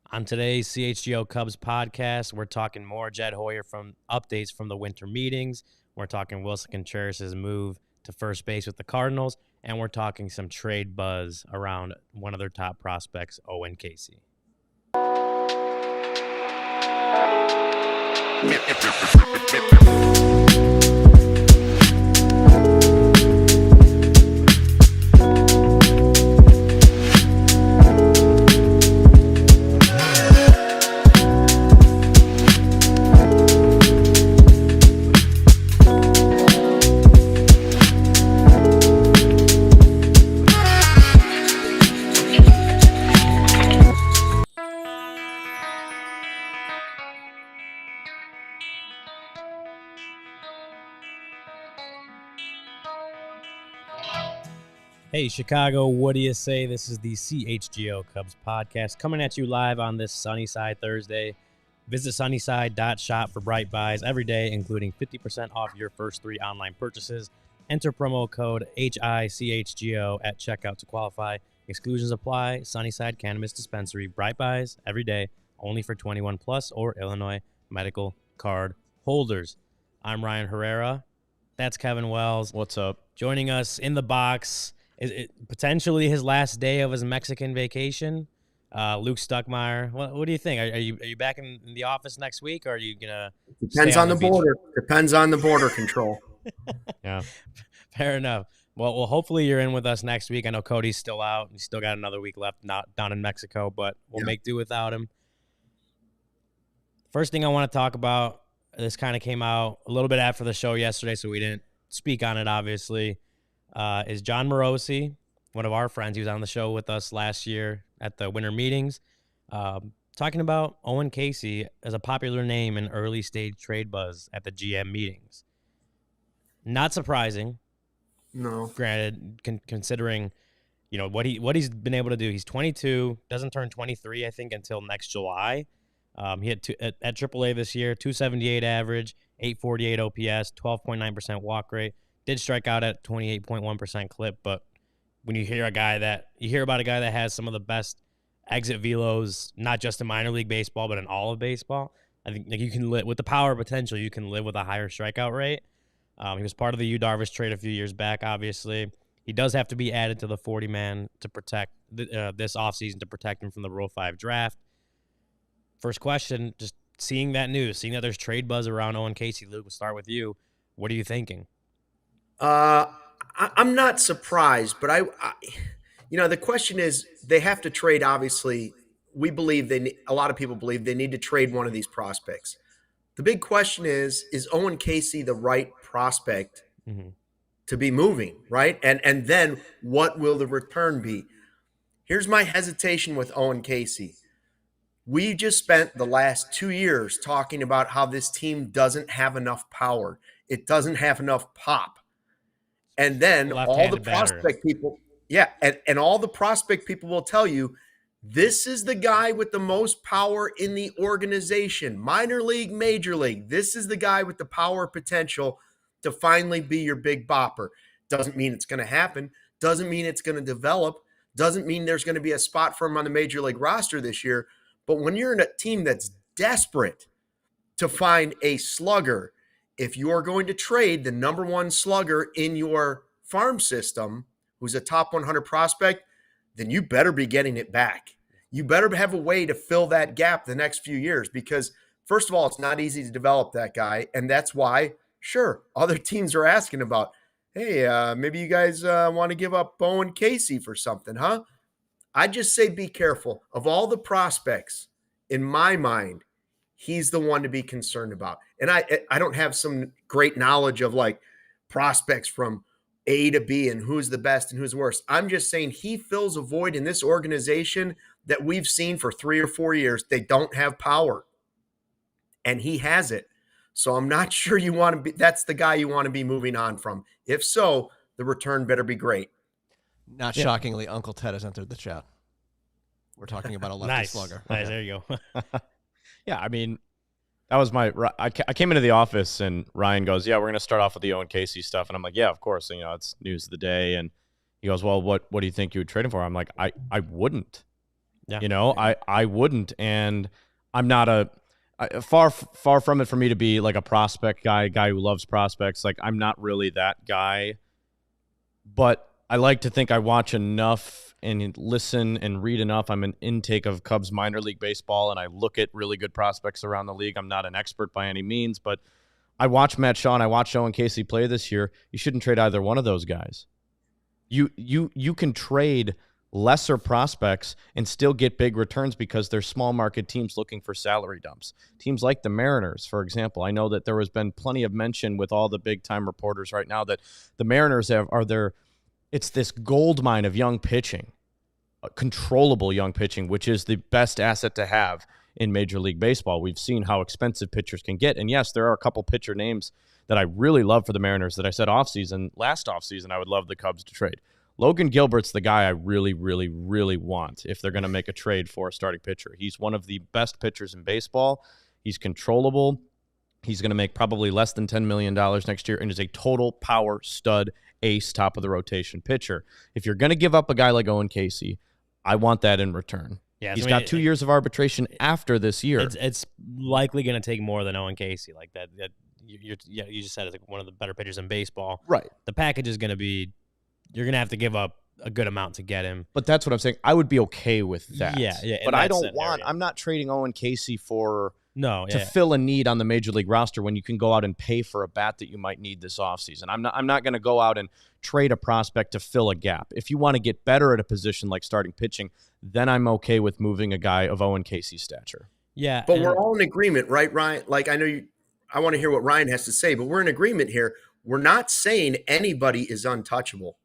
On today's CHGO Cubs podcast, we're talking more Jed Hoyer from updates from the winter meetings. We're talking Willson Contreras' move to first base with the Cardinals, and we're talking some trade buzz around one of their top prospects, Owen Casey. Hey, Chicago, what do you say? This is the CHGO Cubs Podcast coming at you live on this Sunnyside Thursday. Visit sunnyside.shop for bright buys every day, including 50% off your first 3 online purchases. Enter promo code HICHGO at checkout to qualify. Exclusions apply. Sunnyside Cannabis Dispensary. Bright buys every day, only for 21 plus or Illinois medical card holders. I'm Ryan Herrera. That's Kevin Wells. What's up? Joining us in the box, is it potentially his last day of his Mexican vacation? Luke Stuckmeyer. What do you think? Are you back in the office next week, or are you gonna? Depends on the border. Depends on the border control. Yeah, fair enough. Well, hopefully you're in with us next week. I know Cody's still out. He's still got another week left, not down in Mexico, but we'll make do without him. First thing I want to talk about. This kind of came out a little bit after the show yesterday, so we didn't speak on it, obviously. Is John Morosi, one of our friends. He was on the show with us last year at the winter meetings, talking about Owen Casey as a popular name in early stage trade buzz at the GM meetings. Not surprising. No. Granted, considering, you know, what he's been able to do. He's 22, doesn't turn 23, I think, until next July. He had at AAA this year, 278 average, 848 OPS, 12.9% walk rate. Did strike out at 28.1% clip, but when you hear about a guy that has some of the best exit velos, not just in minor league baseball, but in all of baseball, I think you can live with the power potential. You can live with a higher strikeout rate. He was part of the Yu Darvish trade a few years back. Obviously, he does have to be added to the 40-man to protect this offseason to protect him from the Rule 5 draft. First question, just seeing that news, seeing that there's trade buzz around Owen Casey. Luke, we'll start with you. What are you thinking? I'm not surprised, but I the question is they have to trade. Obviously, we believe a lot of people believe they need to trade one of these prospects. The big question is Owen Casey the right prospect to be moving, right? And then what will the return be? Here's my hesitation with Owen Casey. We just spent the last 2 years talking about how this team doesn't have enough power. It doesn't have enough pop. And then all the prospect people, and all the prospect people will tell you, this is the guy with the most power in the organization, minor league, major league. This is the guy with the power potential to finally be your big bopper. Doesn't mean it's going to happen. Doesn't mean it's going to develop. Doesn't mean there's going to be a spot for him on the major league roster this year. But when you're in a team that's desperate to find a slugger, if you're going to trade the number one slugger in your farm system, who's a top 100 prospect, then you better be getting it back. You better have a way to fill that gap the next few years because, first of all, it's not easy to develop that guy. And that's why, sure, other teams are asking about, hey, maybe you guys want to give up Owen Casey for something, huh? I just say be careful. Of all the prospects, in my mind, he's the one to be concerned about. And I don't have some great knowledge of like prospects from A to B and who's the best and who's the worst. I'm just saying he fills a void in this organization that we've seen for 3 or 4 years. They don't have power. And he has it. So I'm not sure that's the guy you want to be moving on from. If so, the return better be great. Not shockingly, Uncle Ted has entered the chat. We're talking about a lefty slugger. Nice, there you go. Yeah, I mean, that was I came into the office and Ryan goes, yeah, we're going to start off with the Owen Casey stuff. And I'm like, yeah, of course. You know, it's news of the day. And he goes, well, what do you think you would trade him for? I'm like, I wouldn't. Yeah. You know, I wouldn't, and I'm not far from it for me to be like a prospect guy who loves prospects. Like, I'm not really that guy, but I like to think I watch enough and listen and read enough. I'm an intake of Cubs minor league baseball, and I look at really good prospects around the league. I'm not an expert by any means, but I watched Matt Shaw and I watched Owen Casey play this year. You shouldn't trade either one of those guys. You can trade lesser prospects and still get big returns because they're small market teams looking for salary dumps. Teams like the Mariners, for example. I know that there has been plenty of mention with all the big time reporters right now that the Mariners it's this gold mine of young pitching, controllable young pitching, which is the best asset to have in Major League Baseball. We've seen how expensive pitchers can get. And yes, there are a couple pitcher names that I really love for the Mariners that I said last offseason, I would love the Cubs to trade. Logan Gilbert's the guy I really, really, really want if they're going to make a trade for a starting pitcher. He's one of the best pitchers in baseball. He's controllable. He's going to make probably less than $10 million next year and is a total power stud, ace, top of the rotation pitcher. If you're going to give up a guy like Owen Casey, I want that in return. Yeah, he's got 2 years of arbitration after this year. It's likely going to take more than Owen Casey. Like that you just said, it's like one of the better pitchers in baseball. Right. The package is going to be, you're going to have to give up a good amount to get him. But that's what I'm saying. I would be okay with that. Yeah. But I don't I'm not trading Owen Casey to to fill a need on the Major League roster when you can go out and pay for a bat that you might need this offseason. I'm not going to go out and trade a prospect to fill a gap. If you want to get better at a position like starting pitching, then I'm okay with moving a guy of Owen Casey's stature. Yeah. But we're all in agreement, right, Ryan? Like, I want to hear what Ryan has to say, but we're in agreement here. We're not saying anybody is untouchable,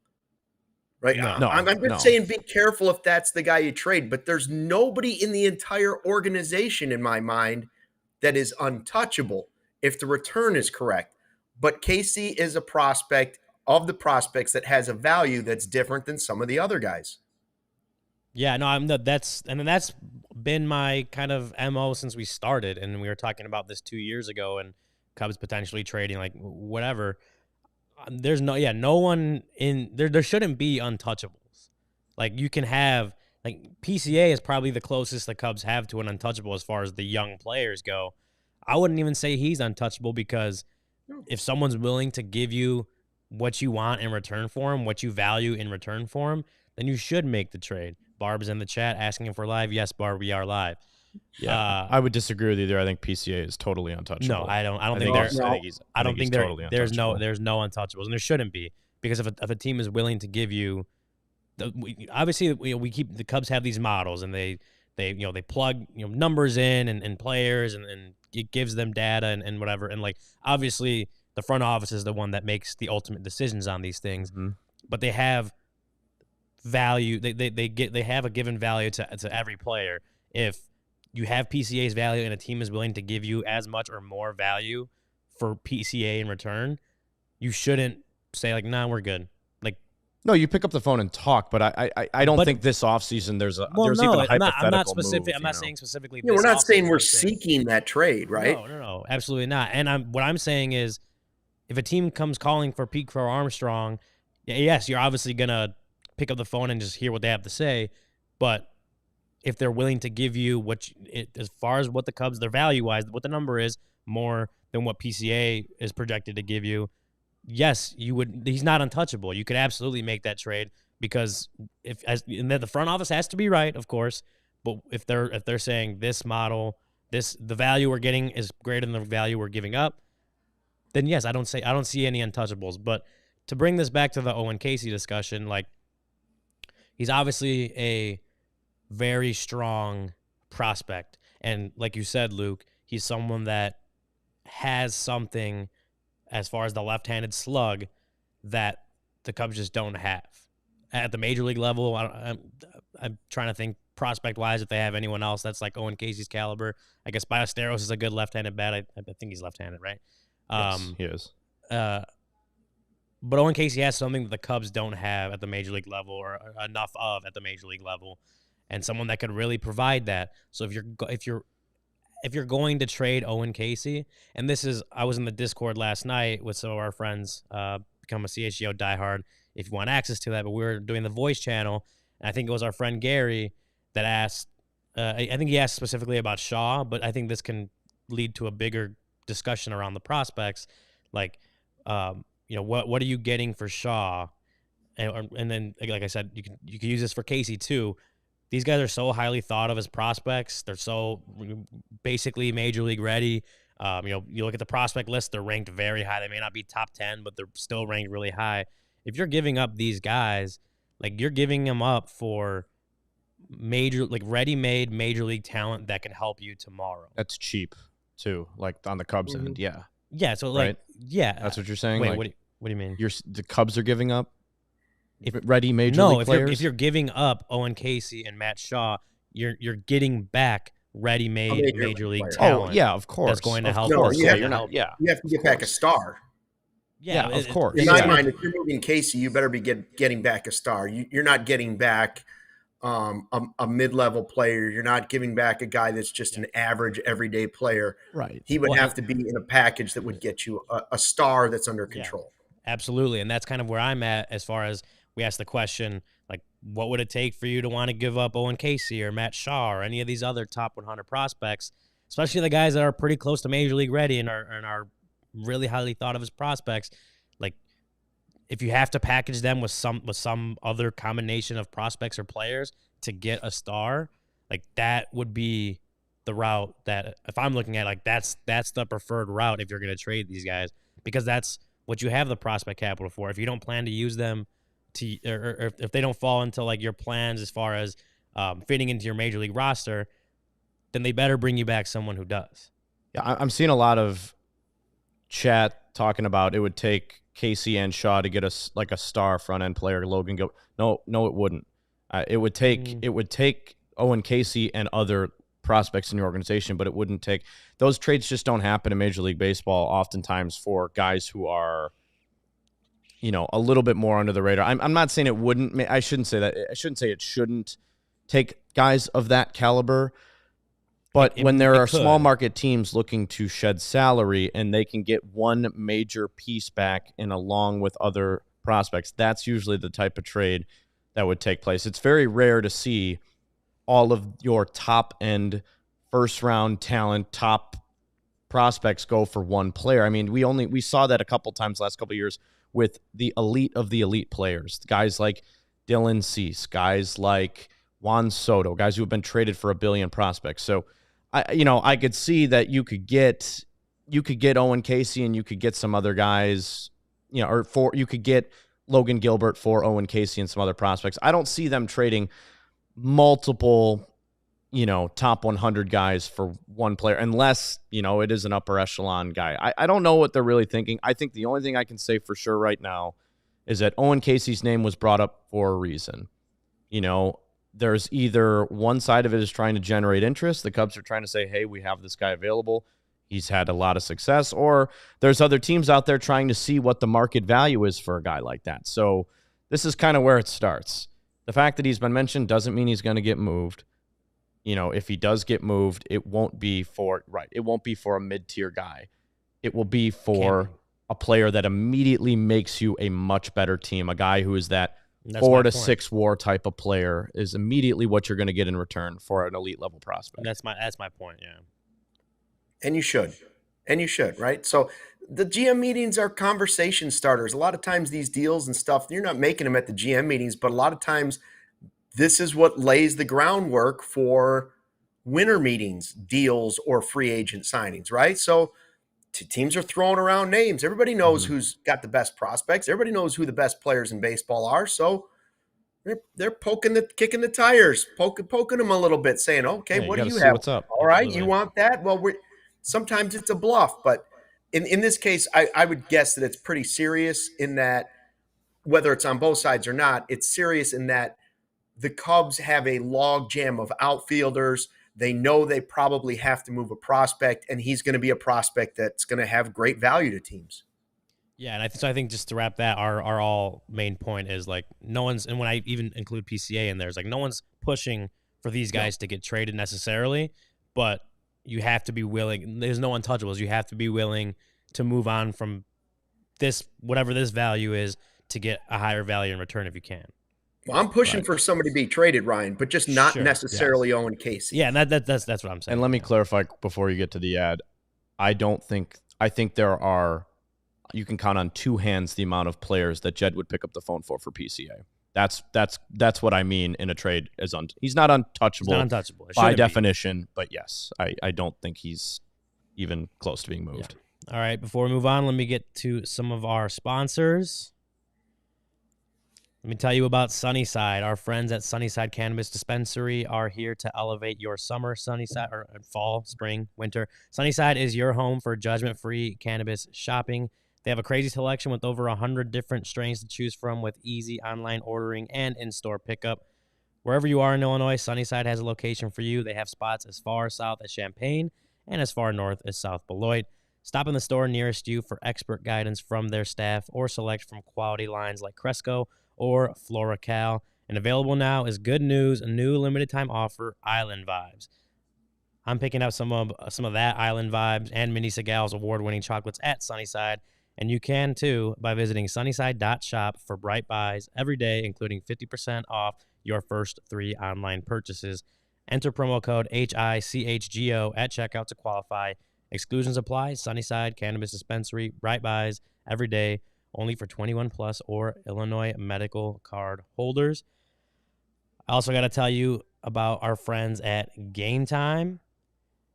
right? No, I'm just saying be careful if that's the guy you trade, but there's nobody in the entire organization, in my mind, that is untouchable if the return is correct. But Casey is a prospect of the prospects that has a value that's different than some of the other guys. Yeah, no, that's been my kind of MO since we started, and we were talking about this 2 years ago, and Cubs potentially trading, like, whatever. There's no one in there. There shouldn't be untouchables. Like, you can have, like, PCA is probably the closest the Cubs have to an untouchable as far as the young players go. I wouldn't even say he's untouchable because if someone's willing to give you what you want in return for him, what you value in return for him, then you should make the trade. Barb's in the chat asking if we're live. Yes, Barb, we are live. Yeah, I would disagree with you there. I think PCA is totally untouchable. No, I don't think there's no untouchables, and there shouldn't be, because if a team is willing to give you, obviously we keep the Cubs have these models, and they plug numbers in and players, and it gives them data and whatever, and like obviously the front office is the one that makes the ultimate decisions on these things, but they have value. They have a given value to every player. If you have PCA's value and a team is willing to give you as much or more value for PCA in return, you shouldn't say like, nah, we're good. Like, no, you pick up the phone and talk, but I don't think this offseason there's even a hypothetical I'm not specific. move, I'm not saying specifically. We're not saying we're seeking that trade, right? No, absolutely not. And what I'm saying is, if a team comes calling for Pete Crow-Armstrong, yes, you're obviously gonna pick up the phone and just hear what they have to say, but if they're willing to give you as far as what the Cubs, their value-wise, what the number is, more than what PCA is projected to give you, yes, you would. He's not untouchable. You could absolutely make that trade, because the front office has to be right, of course. But if they're saying this model, the value we're getting is greater than the value we're giving up, then yes, I don't see any untouchables. But to bring this back to the Owen Casey discussion, like, he's obviously a very strong prospect, and like you said, Luke, he's someone that has something as far as the left-handed slug that the Cubs just don't have at the major league level. I'm trying to think prospect-wise if they have anyone else that's like Owen Casey's caliber. I guess Ballesteros is a good left-handed bat. I think he's left-handed, right? Yes, he is. But Owen Casey has something that the Cubs don't have at the major league level, or enough of at the major league level, and someone that could really provide that. So if you're going to trade Owen Casey, and I was in the Discord last night with some of our friends, become a CHGO diehard if you want access to that, but we were doing the voice channel, and I think it was our friend Gary that asked, I think he asked specifically about Shaw, but I think this can lead to a bigger discussion around the prospects. Like, what are you getting for Shaw? And then, like I said, you can use this for Casey too. These guys are so highly thought of as prospects. They're so basically major league ready. You look at the prospect list, they're ranked very high. They may not be top 10, but they're still ranked really high. If you're giving up these guys, like you're giving them up for ready-made major league talent that can help you tomorrow. That's cheap too, like on the Cubs end. Yeah. Yeah. So right? Yeah. That's what you're saying. Wait, like, what do you mean? The Cubs are giving up ready major league players? If you're giving up Owen Casey and Matt Shaw, you're getting back ready-made major league talent. Oh yeah, of course. That's going to help. No, us. you have to get back a star. Yeah, of course. In my mind, if you're moving Casey, you better be getting back a star. You're not getting back a mid-level player. You're not giving back a guy that's just an average everyday player. Right. He would have to be in a package that would get you a star that's under control. Absolutely. And that's kind of where I'm at as far as we asked the question, like, what would it take for you to want to give up Owen Casey or Matt Shaw or any of these other top 100 prospects, especially the guys that are pretty close to major league ready and are really highly thought of as prospects? Like, if you have to package them with some other combination of prospects or players to get a star, like that would be the route that, if I'm looking at, like that's the preferred route if you're going to trade these guys, because that's what you have the prospect capital for. If you don't plan to use them or if they don't fall into like your plans as far as fitting into your major league roster, then they better bring you back someone who does. Yeah, I'm seeing a lot of chat talking about it would take Casey and Shaw to get us like a star front end player. Logan Gilbert. No, it wouldn't. It would take Owen Casey and other prospects in your organization, but it wouldn't take. Those trades just don't happen in Major League Baseball oftentimes for guys who are, a little bit more under the radar. I'm not saying it wouldn't. I shouldn't say that. I shouldn't say it shouldn't take guys of that caliber. But when there are small market teams looking to shed salary and they can get one major piece back and along with other prospects, that's usually the type of trade that would take place. It's very rare to see all of your top end first round talent, top prospects go for one player. I mean, we saw that a couple times last couple of years with the elite players, guys like Dylan Cease, guys like Juan Soto, guys who have been traded for $1 billion prospects. So I could see that you could get Owen Casey and you could get some other guys, you could get Logan Gilbert for Owen Casey and some other prospects. I don't see them trading multiple, top 100 guys for one player unless, it is an upper echelon guy. I don't know what they're really thinking. I think the only thing I can say for sure right now is that Owen Casey's name was brought up for a reason. There's either one side of it is trying to generate interest. The Cubs are trying to say, hey, we have this guy available. He's had a lot of success. Or there's other teams out there trying to see what the market value is for a guy like that. So this is kind of where it starts. The fact that he's been mentioned doesn't mean he's going to get moved. If he does get moved, it won't be for a mid-tier guy. It will be for a player that immediately makes you a much better team, a guy who is that 4 to 6 WAR type of player is immediately what you're going to get in return for an elite level prospect. That's my point. Yeah. And you should, right? So the GM meetings are conversation starters. A lot of times these deals and stuff, you're not making them at the GM meetings, but a lot of times this is what lays the groundwork for winter meetings, deals, or free agent signings, right? So teams are throwing around names. Everybody knows who's got the best prospects. Everybody knows who the best players in baseball are. So they're kicking the tires, poking them a little bit, saying, okay, what do you have? What's up? All right, you want that? Well, sometimes it's a bluff, but in this case, I would guess that it's pretty serious in that, whether it's on both sides or not, it's serious in that the Cubs have a log jam of outfielders. They know they probably have to move a prospect, and he's going to be a prospect that's going to have great value to teams. Yeah, and I think just to wrap that, our all main point is like no one's, and when I even include PCA in there, it's like no one's pushing for these guys to get traded necessarily, but you have to be willing. There's no untouchables. You have to be willing to move on from this, whatever this value is, to get a higher value in return if you can. Well, I'm pushing for somebody to be traded, Ryan, but just not necessarily Owen Caissie. Yeah, that's what I'm saying. And let me clarify before you get to the ad. I think there are, you can count on two hands the amount of players that Jed would pick up the phone for PCA. That's what I mean in a trade. He's not untouchable, by definition, but yes, I don't think he's even close to being moved. Yeah. All right, before we move on, let me get to some of our sponsors. Let me tell you about Sunnyside. Our friends at Sunnyside Cannabis Dispensary are here to elevate your summer, or fall, spring, winter. Sunnyside is your home for judgment-free cannabis shopping. They have a crazy selection with over 100 different strains to choose from with easy online ordering and in-store pickup. Wherever you are in Illinois, Sunnyside has a location for you. They have spots as far south as Champaign and as far north as South Beloit. Stop in the store nearest you for expert guidance from their staff or select from quality lines like Cresco or FloraCal. And available now is good news, a new limited time offer, Island Vibes. I'm picking up some of that Island Vibes and Mini Segal's award-winning chocolates at Sunnyside, and you can too by visiting sunnyside.shop for bright buys every day, including 50% off your first 3 online purchases. Enter promo code HICHGO at checkout to qualify. Exclusions apply. Sunnyside Cannabis Dispensary, bright buys every day, only for 21 plus or Illinois medical card holders. I also got to tell you about our friends at Game Time.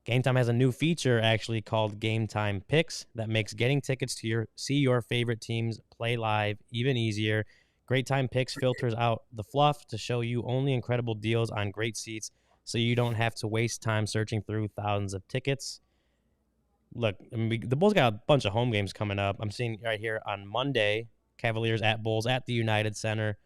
Game Time has a new feature actually called Game Time Picks that makes getting tickets to see your favorite teams play live even easier. Great Time Picks filters out the fluff to show you only incredible deals on great seats so you don't have to waste time searching through thousands of tickets. Look, the Bulls got a bunch of home games coming up. I'm seeing right here on Monday, Cavaliers at Bulls at the United Center.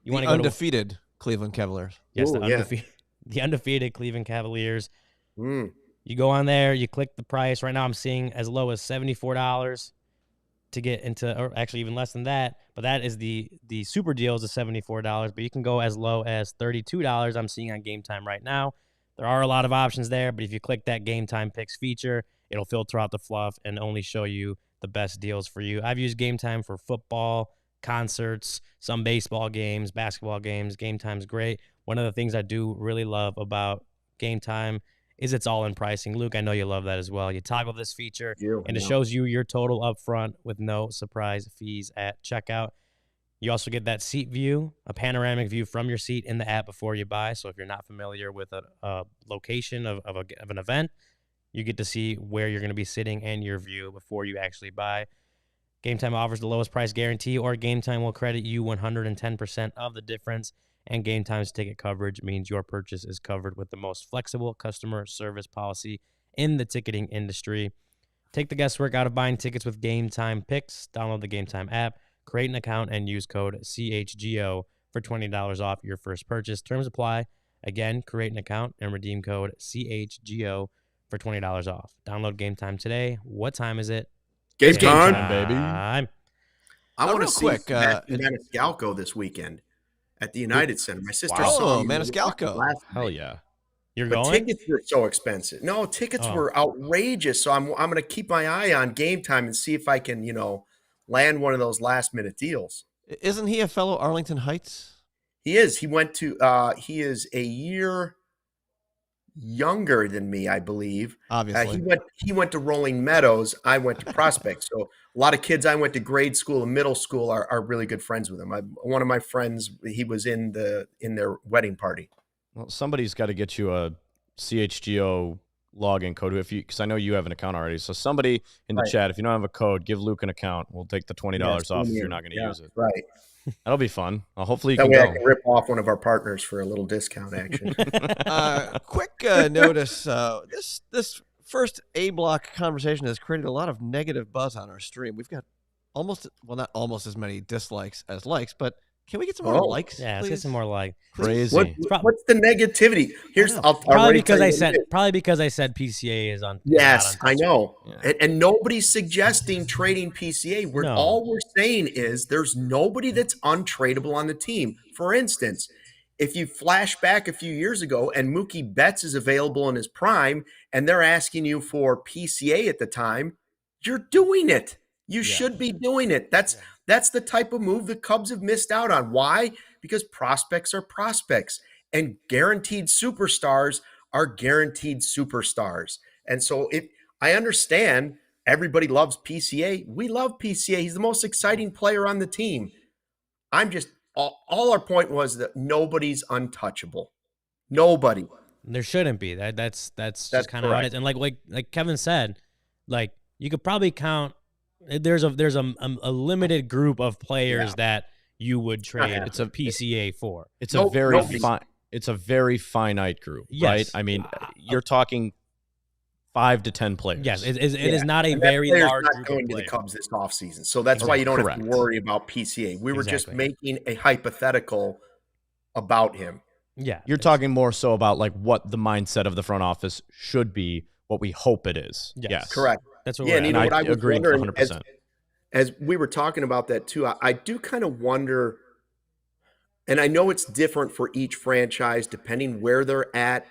You want to go undefeated Cleveland Cavaliers. Yes, the undefeated Cleveland Cavaliers. You go on there, you click the price. Right now I'm seeing as low as $74 to get into, or actually even less than that. But that is the super deal is the $74. But you can go as low as $32 I'm seeing on Game Time right now. There are a lot of options there, but if you click that Game Time Picks feature, it'll filter out the fluff and only show you the best deals for you. I've used Game Time for football, concerts, some baseball games, basketball games. Game Time's great. One of the things I do really love about Game Time is it's all in pricing. Luke, I know you love that as well. You toggle this feature, and it shows you your total up front with no surprise fees at checkout. You also get that seat view, a panoramic view from your seat in the app before you buy. So if you're not familiar with a location of an event, you get to see where you're going to be sitting and your view before you actually buy. Game Time offers the lowest price guarantee, or Game Time will credit you 110% of the difference. And Game Time's ticket coverage means your purchase is covered with the most flexible customer service policy in the ticketing industry. Take the guesswork out of buying tickets with Game Time Picks. Download the Game Time app, create an account, and use code CHGO for $20 off your first purchase. Terms apply. Again, create an account and redeem code CHGO for $20 off. Download Game Time today. What time is it? Game time, baby. I want to see Maniscalco this weekend at the United Center. My sister saw him. Maniscalco. Hell yeah. You're but going? Tickets were so expensive. No, tickets were outrageous. So I'm going to keep my eye on Game Time and see if I can, land one of those last minute deals. Isn't he a fellow Arlington Heights? He is. He went to he is a year younger than me, I believe. Obviously. He went to Rolling Meadows. I went to Prospect. So a lot of kids I went to grade school and middle school are really good friends with him. One of my friends, he was in their wedding party. Well, somebody's got to get you a CHGO login code because I know you have an account already. So somebody in the chat, if you don't have a code, give Luke an account. We'll take the $20 off if you're not going to use it. Right. That'll be fun. Hopefully you that can way go. I can rip off one of our partners for a little discount action. Quick notice. This first A-block conversation has created a lot of negative buzz on our stream. We've got not almost as many dislikes as likes, but can we get some more likes? Yeah, let's please? get some more likes. Crazy. What's the negativity? Probably because I said PCA is on. Yes, I know. Yeah. And nobody's suggesting trading PCA. All we're saying is there's nobody that's untradeable on the team. For instance, if you flash back a few years ago and Mookie Betts is available in his prime and they're asking you for PCA at the time, you're doing it. You should be doing it. That's the type of move the Cubs have missed out on. Why? Because prospects are prospects, and guaranteed superstars are guaranteed superstars. And so I understand everybody loves PCA. We love PCA. He's the most exciting player on the team. All our point was that nobody's untouchable. Nobody. There shouldn't be. That's just kind of how it is. And like Kevin said, like you could probably count. There's a limited group of players that you would trade. It's a PCA for. It's a very finite group, right? I mean, you're talking 5 to 10 players. Yes, it is not a very large not group going of to the players. Cubs this offseason. So that's why you don't have to worry about PCA. We were just making a hypothetical about him. Yeah. You're talking more so about like what the mindset of the front office should be, what we hope it is. Yes. Correct. That's what we're and you know what I was agree wondering 100%. As we were talking about that too, I do kind of wonder, and I know it's different for each franchise depending where they're at,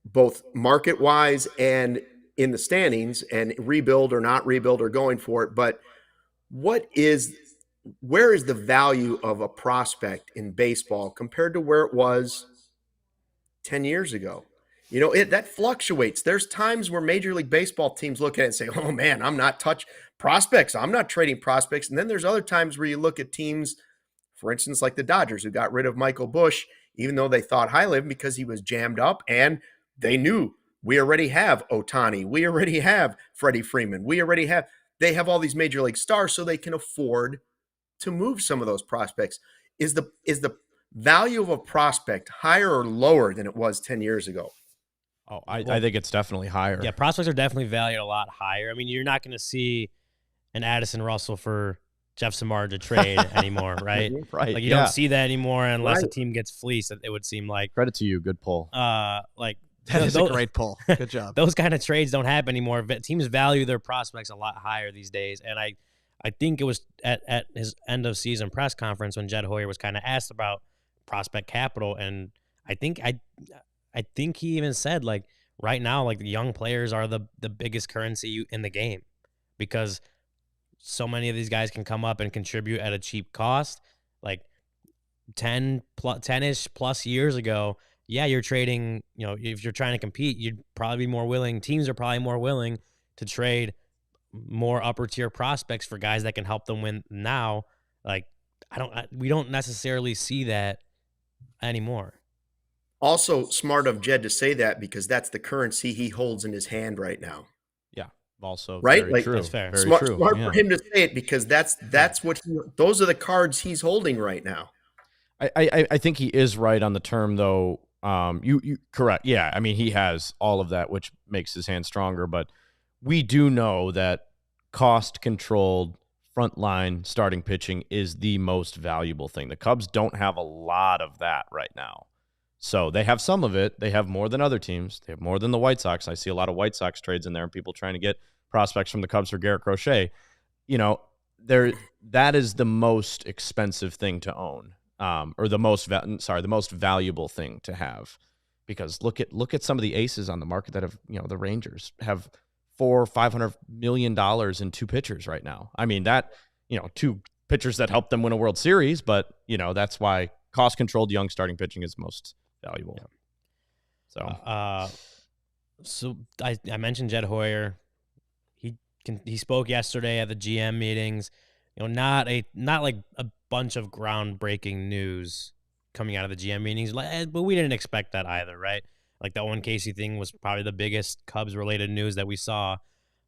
both market-wise and in the standings, and rebuild or not rebuild or going for it. But where is the value of a prospect in baseball compared to where it was 10 years ago? You know, that fluctuates. There's times where Major League Baseball teams look at it and say, oh man, I'm not touch prospects. I'm not trading prospects. And then there's other times where you look at teams, for instance, like the Dodgers, who got rid of Michael Busch, even though they thought highly of him because he was jammed up, and they knew we already have Ohtani. We already have Freddie Freeman. They have all these Major League stars, so they can afford to move some of those prospects. Is the value of a prospect higher or lower than it was 10 years ago? Oh, I think it's definitely higher. Yeah, prospects are definitely valued a lot higher. I mean, you're not going to see an Addison Russell for Jeff Samardzija trade anymore, right? Right. Like you don't see that anymore unless a team gets fleeced. It would seem like. Credit to you, good pull. Like that is a great pull. Good job. Those kind of trades don't happen anymore. Teams value their prospects a lot higher these days, and I think it was at his end of season press conference when Jed Hoyer was kind of asked about prospect capital, and I think he even said, like, right now, like, the young players are the biggest currency in the game because so many of these guys can come up and contribute at a cheap cost. Like 10-ish plus years ago, yeah, you're trading, you know, if you're trying to compete, you'd probably be more willing. Teams are probably more willing to trade more upper tier prospects for guys that can help them win now. Like, we don't necessarily see that anymore. Also smart of Jed to say that because that's the currency he holds in his hand right now. Yeah. Also, right? Very like, true. That's fair. Very smart true. for him to say it because that's what those are the cards he's holding right now. I think he is right on the term though. You correct. Yeah. I mean, he has all of that, which makes his hand stronger, but we do know that cost controlled frontline starting pitching is the most valuable thing. The Cubs don't have a lot of that right now. So they have some of it. They have more than other teams. They have more than the White Sox. I see a lot of White Sox trades in there and people trying to get prospects from the Cubs for Garrett Crochet. You know, that is the most expensive thing to own, or the most valuable thing to have. Because look at some of the aces on the market that have, you know, the Rangers have $400-500 million in 2 pitchers right now. I mean, that, you know, 2 pitchers that helped them win a World Series, but, you know, that's why cost controlled young starting pitching is most valuable. Yeah. So I mentioned Jed Hoyer. He spoke yesterday at the GM meetings. You know, not like a bunch of groundbreaking news coming out of the GM meetings, but we didn't expect that either, right? Like the Owen Caissie thing was probably the biggest Cubs related news that we saw.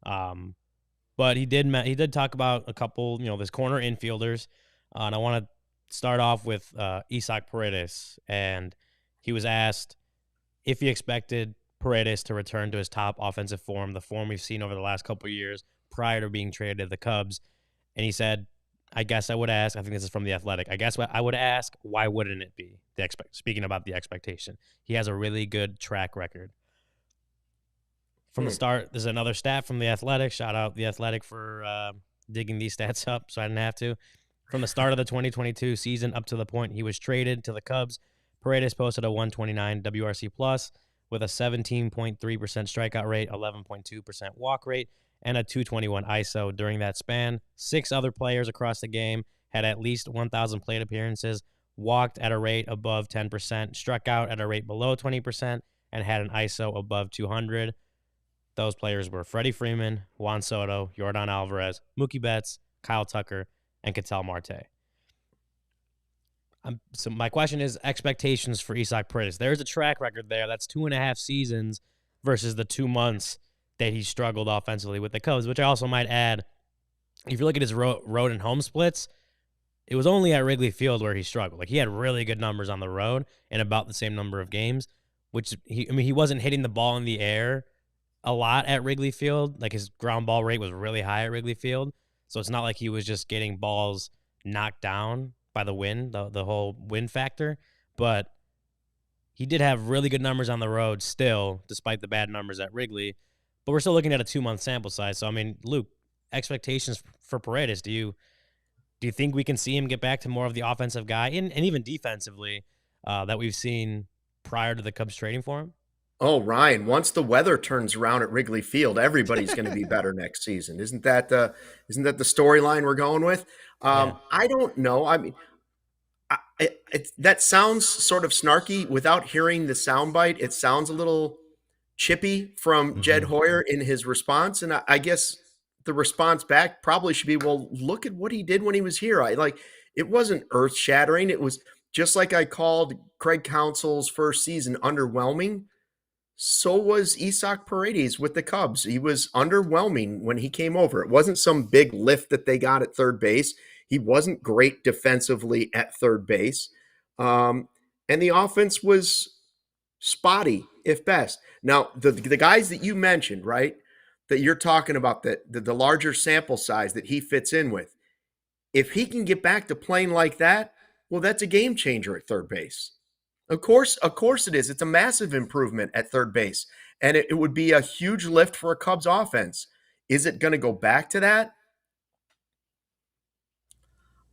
But he did talk about a couple, you know, this corner infielders, and I want to start off with Isaac Paredes, and he was asked if he expected Paredes to return to his top offensive form, the form we've seen over the last couple of years prior to being traded to the Cubs. And he said, I guess I would ask, I think this is from The Athletic, I guess I would ask, why wouldn't it be? Speaking about the expectation. He has a really good track record. From the start, there's another stat from The Athletic. Shout out The Athletic for digging these stats up so I didn't have to. From the start of the 2022 season up to the point he was traded to the Cubs, Paredes posted a 129 WRC plus with a 17.3% strikeout rate, 11.2% walk rate, and a 221 ISO during that span. 6 other players across the game had at least 1,000 plate appearances, walked at a rate above 10%, struck out at a rate below 20%, and had an ISO above 200. Those players were Freddie Freeman, Juan Soto, Yordan Alvarez, Mookie Betts, Kyle Tucker, and Ketel Marte. So my question is expectations for Isaac Paredes. There's a track record there. That's 2.5 seasons versus the 2 months that he struggled offensively with the Cubs, which I also might add, if you look at his road and home splits, it was only at Wrigley Field where he struggled. Like, he had really good numbers on the road in about the same number of games, which he wasn't hitting the ball in the air a lot at Wrigley Field. Like, his ground ball rate was really high at Wrigley Field. So it's not like he was just getting balls knocked down by the wind, the whole wind factor. But he did have really good numbers on the road still, despite the bad numbers at Wrigley. But we're still looking at a 2-month sample size. So, I mean, Luke, expectations for Paredes, do you think we can see him get back to more of the offensive guy and even defensively that we've seen prior to the Cubs trading for him? Oh, Ryan, once the weather turns around at Wrigley Field, everybody's going to be better next season. Isn't that the storyline we're going with? Yeah. I don't know. I mean, that sounds sort of snarky without hearing the soundbite. It sounds a little chippy from Jed Hoyer in his response. And I guess the response back probably should be, well, look at what he did when he was here. It wasn't earth shattering. It was just like I called Craig Counsell's first season underwhelming. So was Isaac Paredes with the Cubs. He was underwhelming when he came over. It wasn't some big lift that they got at third base. He wasn't great defensively at third base. And the offense was spotty, if best. Now, the guys that you mentioned, right, that you're talking about, the larger sample size that he fits in with, if he can get back to playing like that, well, that's a game changer at third base. Of course it is. It's a massive improvement at third base, and it would be a huge lift for a Cubs offense. Is it going to go back to that?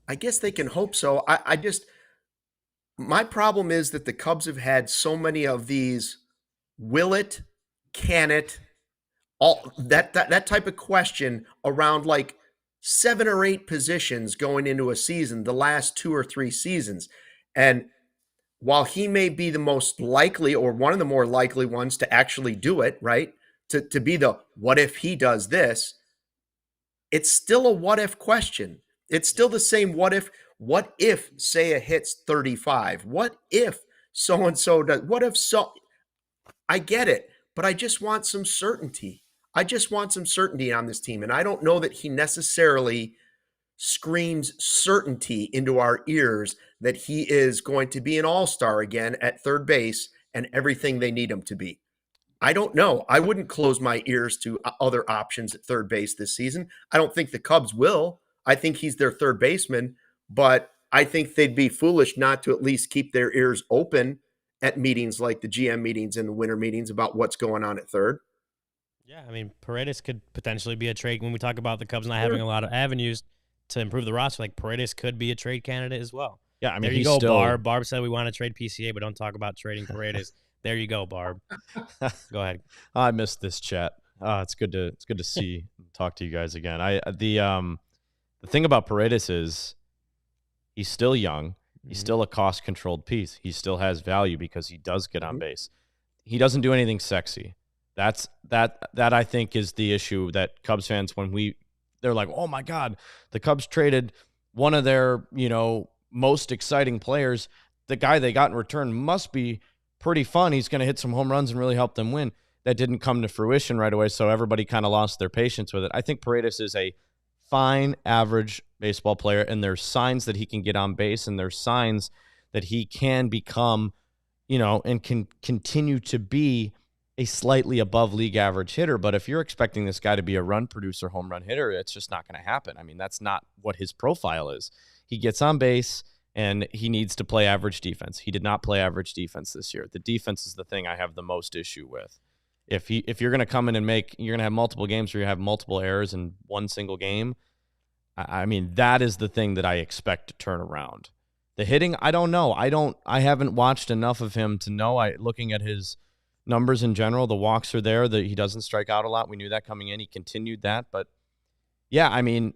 I guess they can hope so. My problem is that the Cubs have had so many of these will it, can it, all that type of question around like 7 or 8 positions going into a season, the last 2 or 3 seasons. And while he may be the most likely or one of the more likely ones to actually do it, right? To be the what if he does this, it's still a what if question. It's still the same what if Seiya hits 35? What if so-and-so does? What if so? I get it, but I just want some certainty. I just want some certainty on this team. And I don't know that he necessarily screams certainty into our ears that he is going to be an all-star again at third base and everything they need him to be. I don't know. I wouldn't close my ears to other options at third base this season. I don't think the Cubs will. I think he's their third baseman, but I think they'd be foolish not to at least keep their ears open at meetings like the GM meetings and the winter meetings about what's going on at third. Yeah, I mean, Paredes could potentially be a trade when we talk about the Cubs not having a lot of avenues to improve the roster. Like, Paredes could be a trade candidate as well. Yeah, I mean, there you go, Barb. Barb said we want to trade PCA, but don't talk about trading Paredes. There you go, Barb. Go ahead. I missed this chat. It's good to see and talk to you guys again. The thing about Paredes is he's still young. He's still a cost-controlled piece. He still has value because he does get on base. He doesn't do anything sexy. That I think is the issue that Cubs fans, they're like, oh my God, the Cubs traded one of their, most exciting players. The guy they got in return must be pretty fun. He's going to hit some home runs and really help them win. That didn't come to fruition right away, so everybody kind of lost their patience with it. I think Paredes is a fine, average baseball player, and there's signs that he can get on base, and there's signs that he can become, and can continue to be a slightly above league average hitter. But if you're expecting this guy to be a run producer, home run hitter, it's just not going to happen. I mean, that's not what his profile is. He gets on base and he needs to play average defense. He did not play average defense this year. The defense is the thing I have the most issue with. If you're going to come in and you're going to have multiple games where you have multiple errors in one single game, I mean, that is the thing that I expect to turn around. The hitting, I don't know. I haven't watched enough of him to know. Looking at his numbers in general. The walks are there. He doesn't strike out a lot. We knew that coming in. He continued that. But, yeah, I mean,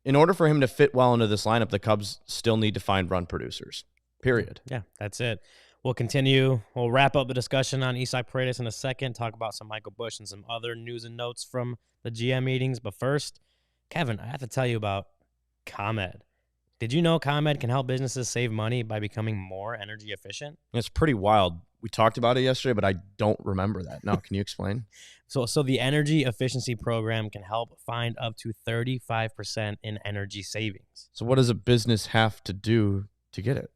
in order for him to fit well into this lineup, the Cubs still need to find run producers, period. Yeah, that's it. We'll continue. We'll wrap up the discussion on Isaac Paredes in a second, talk about some Michael Busch and some other news and notes from the GM meetings. But first, Kevin, I have to tell you about ComEd. Did you know ComEd can help businesses save money by becoming more energy efficient? It's pretty wild. We talked about it yesterday, but I don't remember that. No, can you explain? So the energy efficiency program can help find up to 35% in energy savings. So what does a business have to do to get it?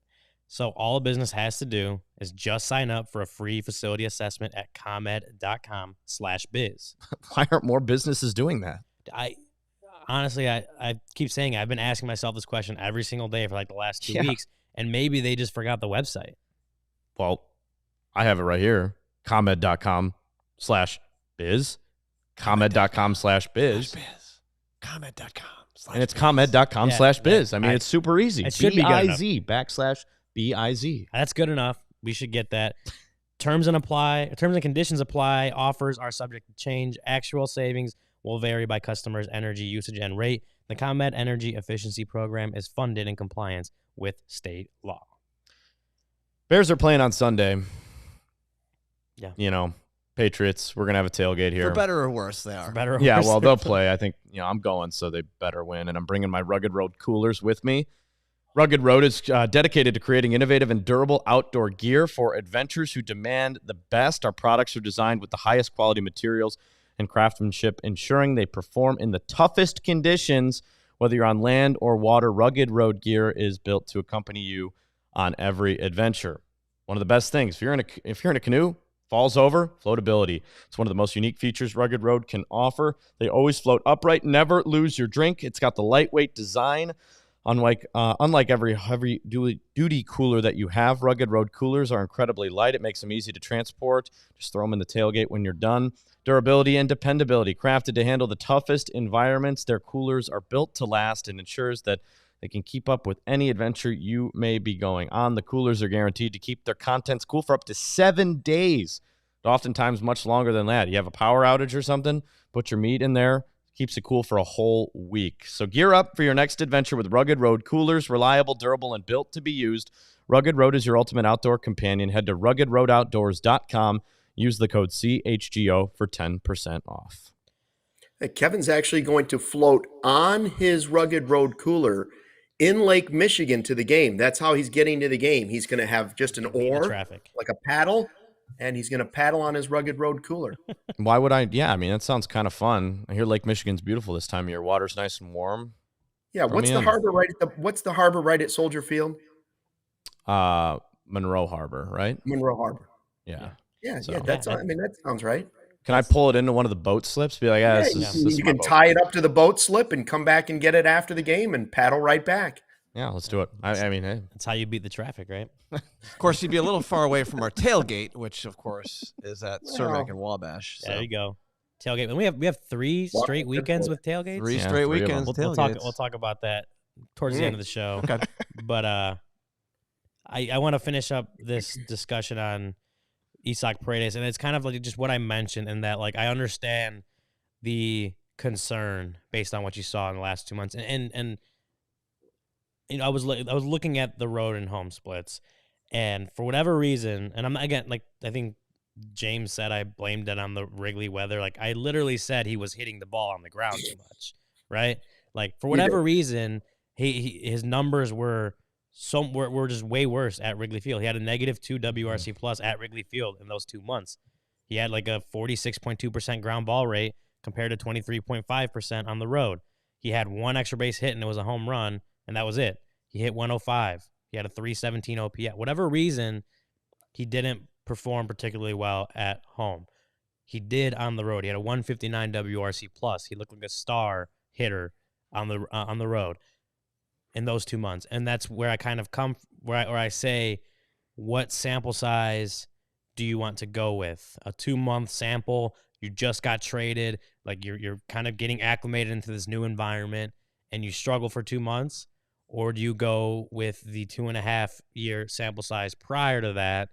So all a business has to do is just sign up for a free facility assessment at comed.com/biz. Why aren't more businesses doing that? Honestly, I keep saying I've been asking myself this question every single day for like the last 2 weeks, and maybe they just forgot the website. Well, I have it right here. ComEd.com/biz. ComEd.com/biz. ComEd.com. And it's ComEd.com/biz. I mean, it's super easy. It should be good enough. BIZ. That's good enough. We should get that. Terms and conditions apply. Offers are subject to change. Actual savings will vary by customers' energy usage and rate. The ComEd Energy Efficiency Program is funded in compliance with state law. Bears are playing on Sunday. Yeah. You know, Patriots, we're going to have a tailgate here. For better or worse, they are. For better or Yeah, worse, well, they'll play. I think, I'm going, so they better win. And I'm bringing my Rugged Road coolers with me. Rugged Road is dedicated to creating innovative and durable outdoor gear for adventurers who demand the best. Our products are designed with the highest quality materials and craftsmanship, ensuring they perform in the toughest conditions. Whether you're on land or water, Rugged Road gear is built to accompany you on every adventure. One of the best things, if you're in a canoe, falls over, floatability. It's one of the most unique features Rugged Road can offer. They always float upright, never lose your drink. It's got the lightweight design. Unlike every heavy-duty cooler that you have, Rugged Road coolers are incredibly light. It makes them easy to transport. Just throw them in the tailgate when you're done. Durability and dependability. Crafted to handle the toughest environments, their coolers are built to last and ensures that they can keep up with any adventure you may be going on. The coolers are guaranteed to keep their contents cool for up to 7 days, oftentimes much longer than that. You have a power outage or something, put your meat in there. Keeps it cool for a whole week. So gear up for your next adventure with Rugged Road coolers, reliable, durable, and built to be used. Rugged Road is your ultimate outdoor companion. Head to ruggedroadoutdoors.com. Use the code CHGO for 10% off. Hey, Kevin's actually going to float on his Rugged Road cooler in Lake Michigan to the game. That's how he's getting to the game. He's going to have just an oar, like a paddle, and he's going to paddle on his Rugged Road cooler. Why would I? Yeah, I mean, that sounds kind of fun. I hear Lake Michigan's beautiful this time of year. Water's nice and warm. Yeah, what's the harbor right at Soldier Field? Monroe Harbor, right? Monroe Harbor. Yeah. That sounds right. Can I pull it into one of the boat slips? Be like, you can tie it up to the boat slip and come back and get it after the game and paddle right back. Yeah, let's do it. I mean, hey. That's how you beat the traffic, right? Of course, you'd be a little far away from our tailgate, which, of course, is at Cermak and Wabash. So. There you go. Tailgate. And we have 3 straight weekends with tailgates. 3 straight weekends. We'll talk about that towards the end of the show. Okay. But I want to finish up this discussion on Isaac Paredes, and it's kind of like just what I mentioned, in that, like, I understand the concern based on what you saw in the last 2 months, and you know, I was looking at the road and home splits, and for whatever reason, and I'm again, like, I think James said I blamed it on the Wrigley weather. Like, I literally said he was hitting the ball on the ground too much, right? Like, for whatever reason, his numbers were just way worse at Wrigley Field. He had a -2 WRC plus at Wrigley Field in those 2 months. He had like a 46.2% ground ball rate compared to 23.5% on the road. He had 1 extra base hit, and it was a home run, and that was it. He hit 105. He had a 317 OPS. Whatever reason, he didn't perform particularly well at home. He did on the road. He had a 159 WRC plus. He looked like a star hitter on the road in those 2 months. And that's where I kind of come where I say, what sample size do you want to go with? A 2-month sample, you just got traded, like you're kind of getting acclimated into this new environment, and you struggle for 2 months? Or do you go with the 2.5-year sample size prior to that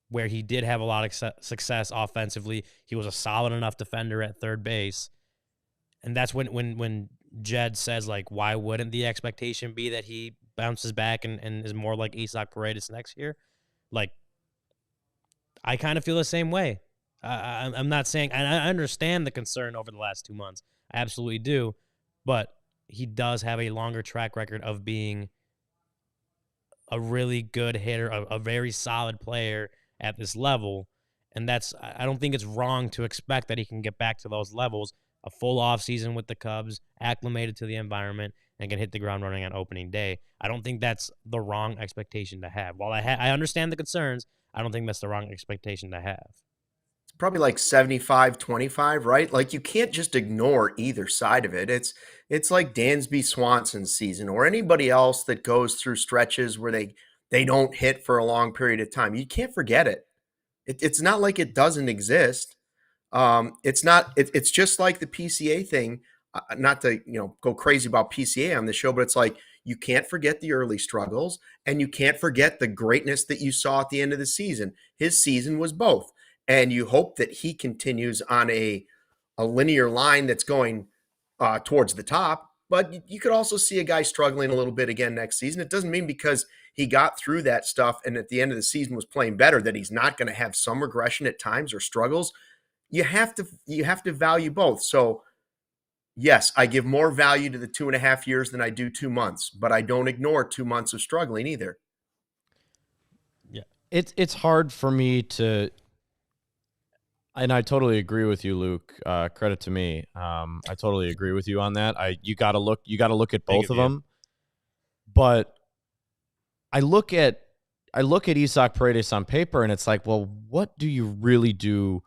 where he did have a lot of success offensively. He was a solid enough defender at third base. And that's when Jed says, like, why wouldn't the expectation be that he bounces back and is more like Isaac Paredes next year? Like, I kind of feel the same way. I'm not saying, and I understand the concern over the last 2 months. I absolutely do. But he does have a longer track record of being a really good hitter, a very solid player at this level. And I don't think it's wrong to expect that he can get back to those levels. A full offseason with the Cubs, acclimated to the environment, and can hit the ground running on opening day. I don't think that's the wrong expectation to have. While I understand the concerns, I don't think that's the wrong expectation to have. It's probably like 75-25, right? Like, you can't just ignore either side of it. It's like Dansby Swanson's season or anybody else that goes through stretches where they don't hit for a long period of time. You can't forget it. It's not like it doesn't exist. It's just like the PCA thing, not to, go crazy about PCA on the show, but it's like, you can't forget the early struggles and you can't forget the greatness that you saw at the end of the season. His season was both. And you hope that he continues on a linear line that's going towards the top, but you could also see a guy struggling a little bit again next season. It doesn't mean because he got through that stuff and at the end of the season was playing better that he's not going to have some regression at times or struggles. You have to value both. So yes, I give more value to the 2.5 years than I do 2 months, but I don't ignore 2 months of struggling either. Yeah. It's hard for me to, and I totally agree with you, Luke. Credit to me. I totally agree with you on that. You got to look at both of them. But I look at Isaac Paredes on paper and it's like, well, what do you really do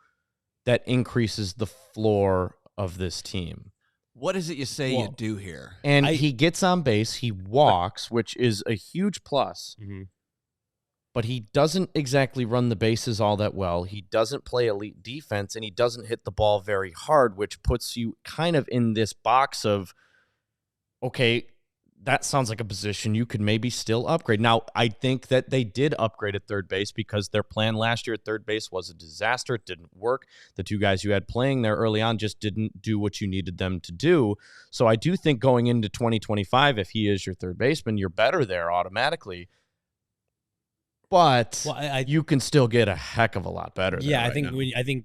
that increases the floor of this team? What is it you say you do here? And he gets on base, he walks, which is a huge plus. Mm-hmm. But he doesn't exactly run the bases all that well. He doesn't play elite defense, and he doesn't hit the ball very hard, which puts you kind of in this box of, okay, that sounds like a position you could maybe still upgrade. Now, I think that they did upgrade at third base because their plan last year at third base was a disaster. It didn't work. The two guys you had playing there early on just didn't do what you needed them to do. So I do think going into 2025, if he is your third baseman, you're better there automatically. But you can still get a heck of a lot better. Yeah, I think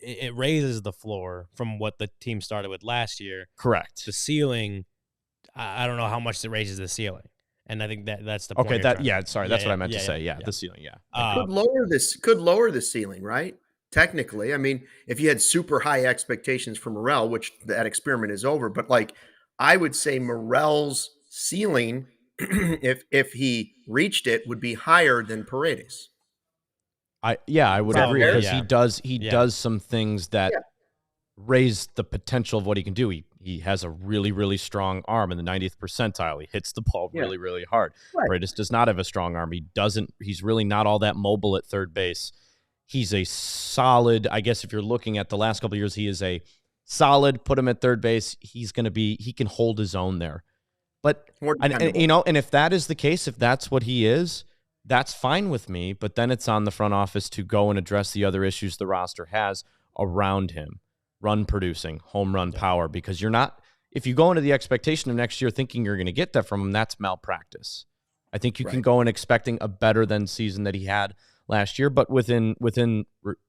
it raises the floor from what the team started with last year. Correct. The ceiling, I don't know how much it raises the ceiling, and I think that's the point. Okay, that's what I meant to say. Yeah, the ceiling. Yeah, could lower the ceiling, right? Technically, I mean, if you had super high expectations for Morel, which that experiment is over, but like I would say Morel's ceiling, if he reached it, would be higher than Paredes. I would agree because he does some things that raise the potential of what he can do. He has a really, really strong arm in the 90th percentile. He hits the ball really, really hard. Right. Paredes does not have a strong arm. He's really not all that mobile at third base. He's a solid, I guess if you're looking at the last couple of years, he is a solid, put him at third base. He can hold his own there. But, and if that is the case, if that's what he is, that's fine with me. But then it's on the front office to go and address the other issues the roster has around him. Run producing, home run power, because if you go into the expectation of next year thinking you're going to get that from him, that's malpractice. I think you can go in expecting a better than season that he had last year, but within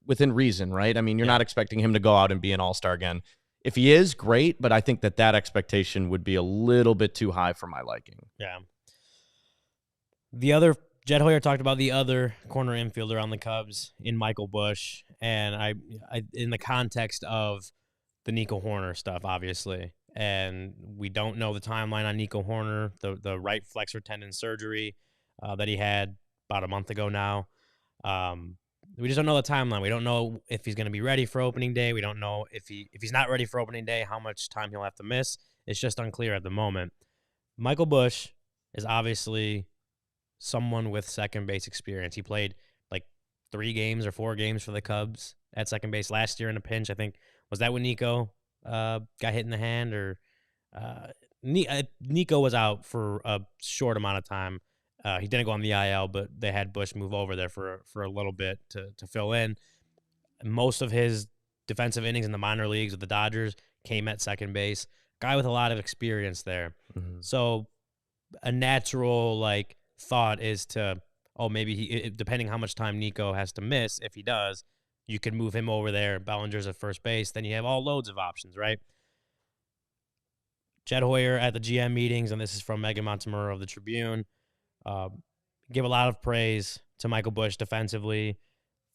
reason, right? I mean, you're not expecting him to go out and be an all-star again. If he is, great, but I think that expectation would be a little bit too high for my liking. Yeah. The other Jed Hoyer talked about the other corner infielder on the Cubs in Michael Busch, and I in the context of the Nico Hoerner stuff, obviously, and we don't know the timeline on Nico Hoerner, the right flexor tendon surgery that he had about a month ago now. We just don't know the timeline. We don't know if he's going to be ready for opening day. We don't know if he's not ready for opening day, how much time he'll have to miss. It's just unclear at the moment. Michael Busch is obviously someone with second base experience. He played like 3 games or 4 games for the Cubs at second base last year in a pinch. I think, was that when Nico got hit in the hand? Or Nico was out for a short amount of time He didn't go on the IL, but they had Busch move over there for a little bit to fill in. Most of his defensive innings in the minor leagues with the Dodgers came at second base. Guy with a lot of experience there. Mm-hmm. So a natural thought is to, maybe depending how much time Nico has to miss, if he does, you can move him over there. Bellinger's at first base. Then you have all loads of options, right? Jed Hoyer at the GM meetings, and this is from Megan Montemurro of the Tribune, give a lot of praise to Michael Busch defensively.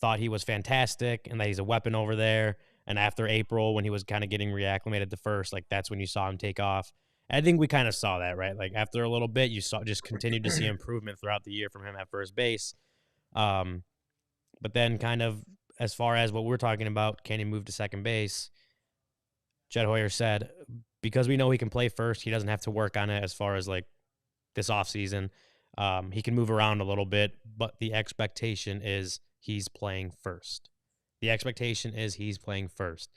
Thought he was fantastic and that he's a weapon over there. And after April, when he was kind of getting reacclimated to first, that's when you saw him take off. And I think we kind of saw that, right? After a little bit, you just continued to see improvement throughout the year from him at first base. But then kind of as far as what we're talking about, can he move to second base? Jed Hoyer said, because we know he can play first, he doesn't have to work on it as far as this offseason. He can move around a little bit, but the expectation is he's playing first. The expectation is he's playing first.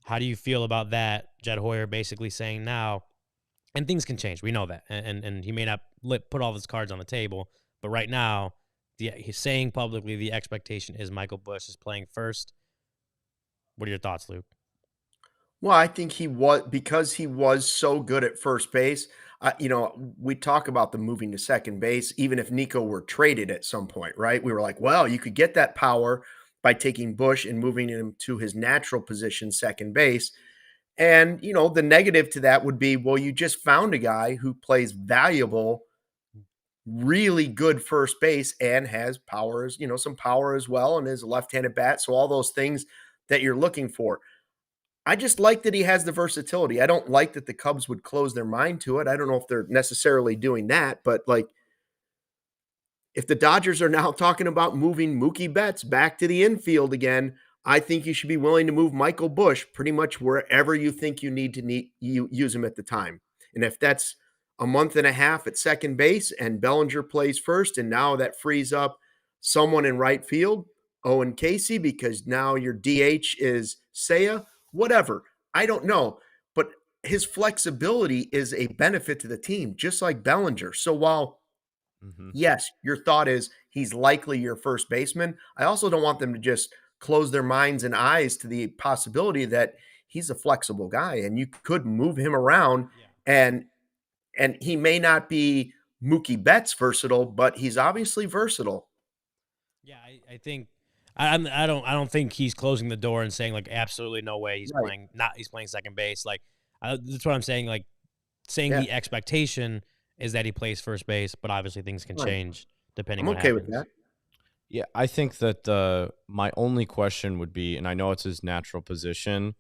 How do you feel about that? Jed Hoyer basically saying now, and things can change. We know that. And he may not put all of his cards on the table, but right now, he's saying publicly the expectation is Michael Busch is playing first. What are your thoughts, Luke? Well, I think because he was so good at first base. We talk about the moving to second base, even if Nico were traded at some point, right? We were like, well, you could get that power by taking Busch and moving him to his natural position, second base. And, the negative to that would be, well, you just found a guy who plays valuable, really good first base and has powers, some power as well, and is a left-handed bat. So all those things that you're looking for. I just like that he has the versatility. I don't like that the Cubs would close their mind to it. I don't know if they're necessarily doing that, but if the Dodgers are now talking about moving Mookie Betts back to the infield again, I think you should be willing to move Michael Busch pretty much wherever you think you need to use him at the time. And if that's a month and a half at second base and Bellinger plays first, and now that frees up someone in right field, Owen Casey, because now your DH is Seiya, whatever. I don't know. But his flexibility is a benefit to the team, just like Bellinger. So while, yes, your thought is he's likely your first baseman, I also don't want them to just close their minds and eyes to the possibility that he's a flexible guy and you could move him around. And he may not be Mookie Betts versatile, but he's obviously versatile. Yeah, I think I don't think he's closing the door and saying absolutely no way he's playing. He's playing second base. That's what I'm saying. The expectation is that he plays first base, but obviously things can change depending. I'm okay with that. Yeah, I think that my only question would be, and I know it's his natural position.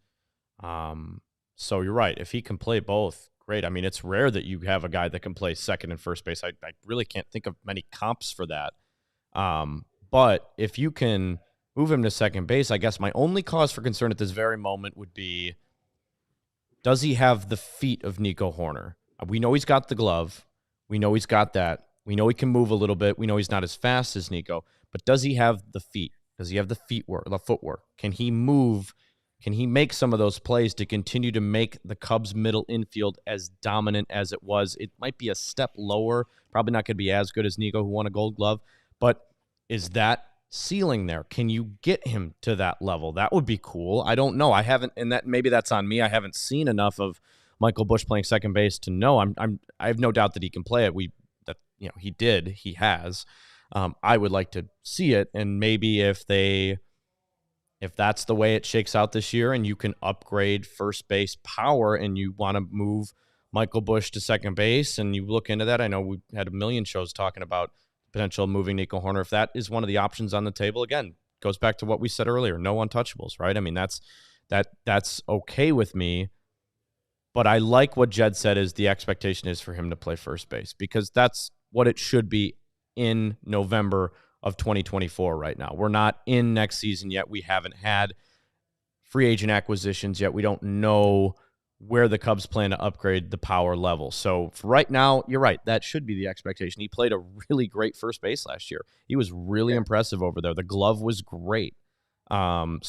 So you're right. If he can play both, great. I mean, it's rare that you have a guy that can play second and first base. I really can't think of many comps for that. But if you can move him to second base, I guess my only cause for concern at this very moment would be, does he have the feet of Nico Horner? We know he's got the glove. We know he's got that. We know he can move a little bit. We know he's not as fast as Nico. But does he have the feet? Does he have the footwork? Can he move? Can he make some of those plays to continue to make the Cubs' middle infield as dominant as it was? It might be a step lower. Probably not going to be as good as Nico, who won a Gold Glove. But is that ceiling there? Can you get him to that level? That would be cool. I don't know. I haven't, and that maybe that's on me. I haven't seen enough of Michael Busch playing second base to know. I have no doubt that he can play it. He has. I would like to see it, and maybe if that's the way it shakes out this year, and you can upgrade first base power, and you want to move Michael Busch to second base, and you look into that. I know we had a million shows talking about potential moving Nico Horner. If that is one of the options on the table, again, goes back to what we said earlier. No untouchables, right? I mean, that's okay with me. But I like what Jed said is the expectation is for him to play first base, because that's what it should be in November of 2024 right now. We're not in next season yet. We haven't had free agent acquisitions yet. We don't know where the Cubs plan to upgrade the power level. So for right now, you're right. That should be the expectation. He played a really great first base last year. He was really impressive over there. The glove was great. And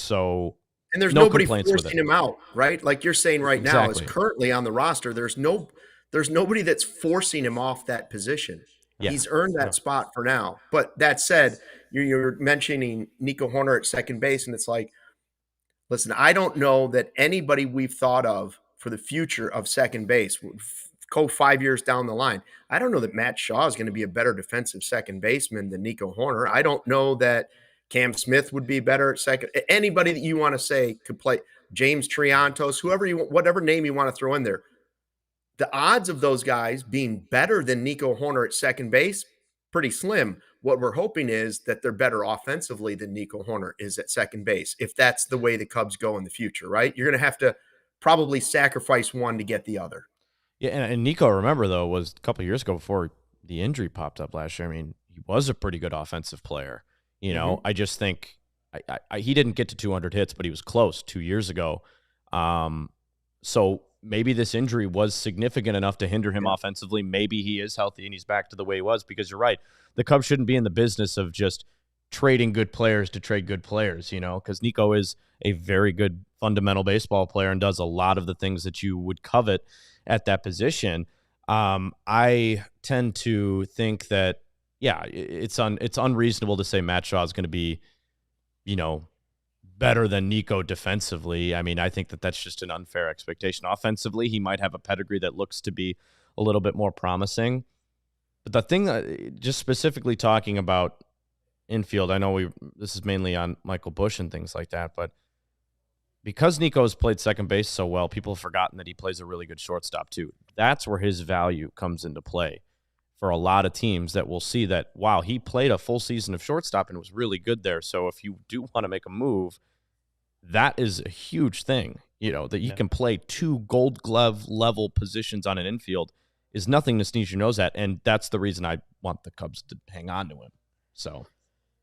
there's nobody forcing him out, right? Like you're saying right now, is currently on the roster. There's nobody that's forcing him off that position. Yeah. He's earned that spot for now. But that said, you're mentioning Nico Horner at second base, and it's like, listen, I don't know that anybody we've thought of for the future of second base, go 5 years down the line. I don't know that Matt Shaw is going to be a better defensive second baseman than Nico Horner. I don't know that Cam Smith would be better at second. Anybody that you want to say could play, James Triantos, whatever name you want to throw in there. The odds of those guys being better than Nico Horner at second base, pretty slim. What we're hoping is that they're better offensively than Nico Horner is at second base, if that's the way the Cubs go in the future, right? You're going to have to probably sacrifice one to get the other. Yeah, and Nico, remember, though, was a couple of years ago before the injury popped up last year. I mean, he was a pretty good offensive player. You know, I just think he didn't get to 200 hits, but he was close 2 years ago. So maybe this injury was significant enough to hinder him offensively. Maybe he is healthy and he's back to the way he was, because you're right. The Cubs shouldn't be in the business of just trading good players to trade good players, you know, because Nico is a very good fundamental baseball player and does a lot of the things that you would covet at that position. I tend to think that, yeah, it's unreasonable to say Matt Shaw is going to be, you know, better than Nico defensively. I mean, I think that that's just an unfair expectation. Offensively, he might have a pedigree that looks to be a little bit more promising. But the thing, just specifically talking about infield, I know this is mainly on Michael Busch and things like that, but because Nico has played second base so well, people have forgotten that he plays a really good shortstop too. That's where his value comes into play for a lot of teams that will see that, wow, he played a full season of shortstop and was really good there. So if you do want to make a move, that is a huge thing, you know, that you can play 2 Gold Glove level positions on an infield is nothing to sneeze your nose at. And that's the reason I want the Cubs to hang on to him. So,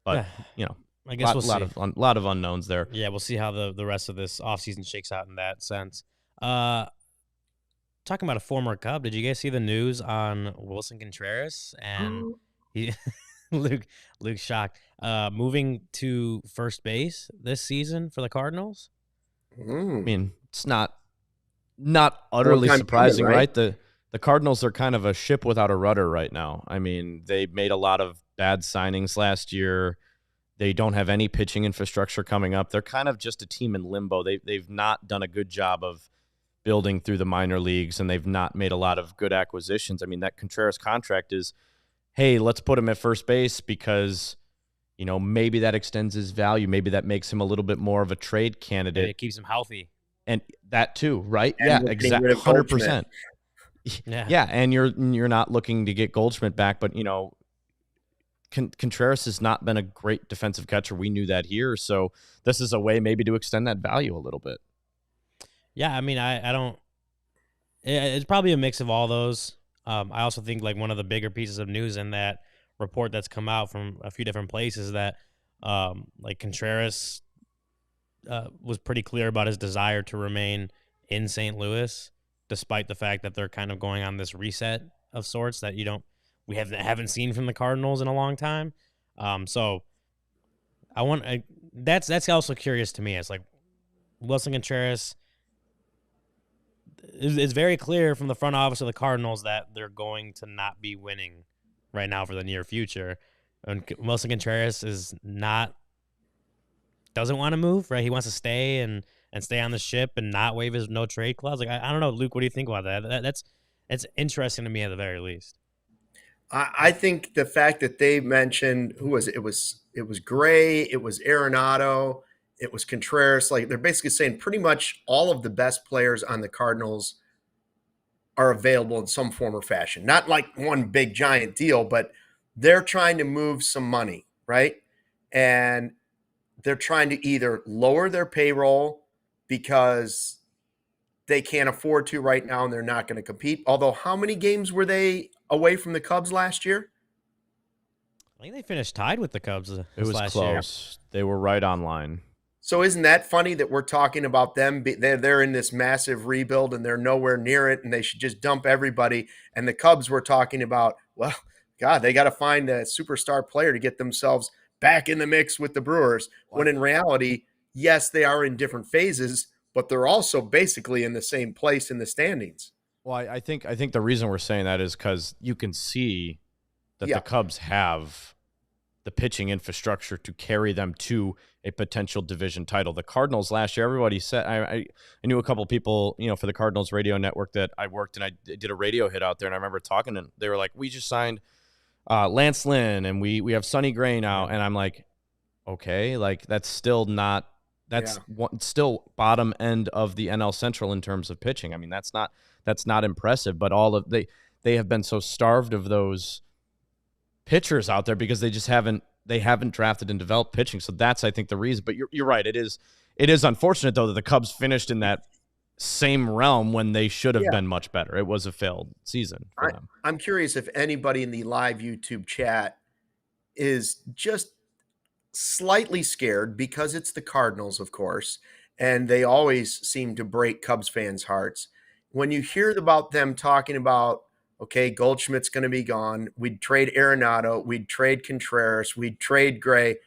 but you know, I guess we'll see. A lot of unknowns there. Yeah, we'll see how the rest of this offseason shakes out in that sense. Talking about a former Cub, did you guys see the news on Willson Contreras and Luke shocked, moving to first base this season for the Cardinals? I mean, it's not utterly surprising, right? The Cardinals are kind of a ship without a rudder right now. I mean, they made a lot of bad signings last year. They don't have any pitching infrastructure coming up. They're kind of just a team in limbo. They've not done a good job of building through the minor leagues, and they've not made a lot of good acquisitions. I mean, that Contreras contract is, hey, let's put him at first base because, you know, maybe that extends his value. Maybe that makes him a little bit more of a trade candidate. It keeps him healthy. And that too, right? And yeah, exactly. 100%. Yeah, and you're not looking to get Goldschmidt back, but, you know, Contreras has not been a great defensive catcher. We knew that here. So this is a way maybe to extend that value a little bit. Yeah, I mean, I don't – it's probably a mix of all those. I also think, like, one of the bigger pieces of news in that report that's come out from a few different places that, like, Contreras was pretty clear about his desire to remain in St. Louis, despite the fact that they're kind of going on this reset of sorts that we haven't seen from the Cardinals in a long time. So that's also curious to me. It's like Willson Contreras – it's very clear from the front office of the Cardinals that they're going to not be winning right now for the near future. And Willson Contreras doesn't want to move, right? He wants to stay and stay on the ship and not waive his no trade clause. Like, I don't know, Luke, what do you think about that? That's interesting to me at the very least. I think the fact that they mentioned, who was it? It was Gray, it was Arenado, it was Contreras. Like, they're basically saying pretty much all of the best players on the Cardinals are available in some form or fashion. Not like one big giant deal, but they're trying to move some money, right? And they're trying to either lower their payroll because they can't afford to right now and they're not going to compete. Although, how many games were they away from the Cubs last year? I think they finished tied with the Cubs. It was last close. Year. They were right on line. So isn't that funny that we're talking about them? They're in this massive rebuild and they're nowhere near it, and they should just dump everybody. And the Cubs were talking about, well, God, they got to find a superstar player to get themselves back in the mix with the Brewers. When in reality, yes, they are in different phases, but they're also basically in the same place in the standings. Well, I think the reason we're saying that is because you can see that the Cubs have the pitching infrastructure to carry them to a potential division title. The Cardinals last year, everybody said, I knew a couple of people, for the Cardinals radio network that I worked, and I did a radio hit out there, and I remember talking, and they were like, we just signed Lance Lynn, and we have Sonny Gray now, and I'm like, okay, like that's still not, still bottom end of the NL Central in terms of pitching. I mean, that's not impressive, but they have been so starved of those pitchers out there because they haven't drafted and developed pitching. So that's, I think, the reason. But you're right. It is unfortunate, though, that the Cubs finished in that same realm when they should have been much better. It was a failed season for them. I'm curious if anybody in the live YouTube chat is just slightly scared, because it's the Cardinals, of course, and they always seem to break Cubs fans' hearts. When you hear about them talking about, okay, Goldschmidt's going to be gone, we'd trade Arenado, we'd trade Contreras, we'd trade Gray.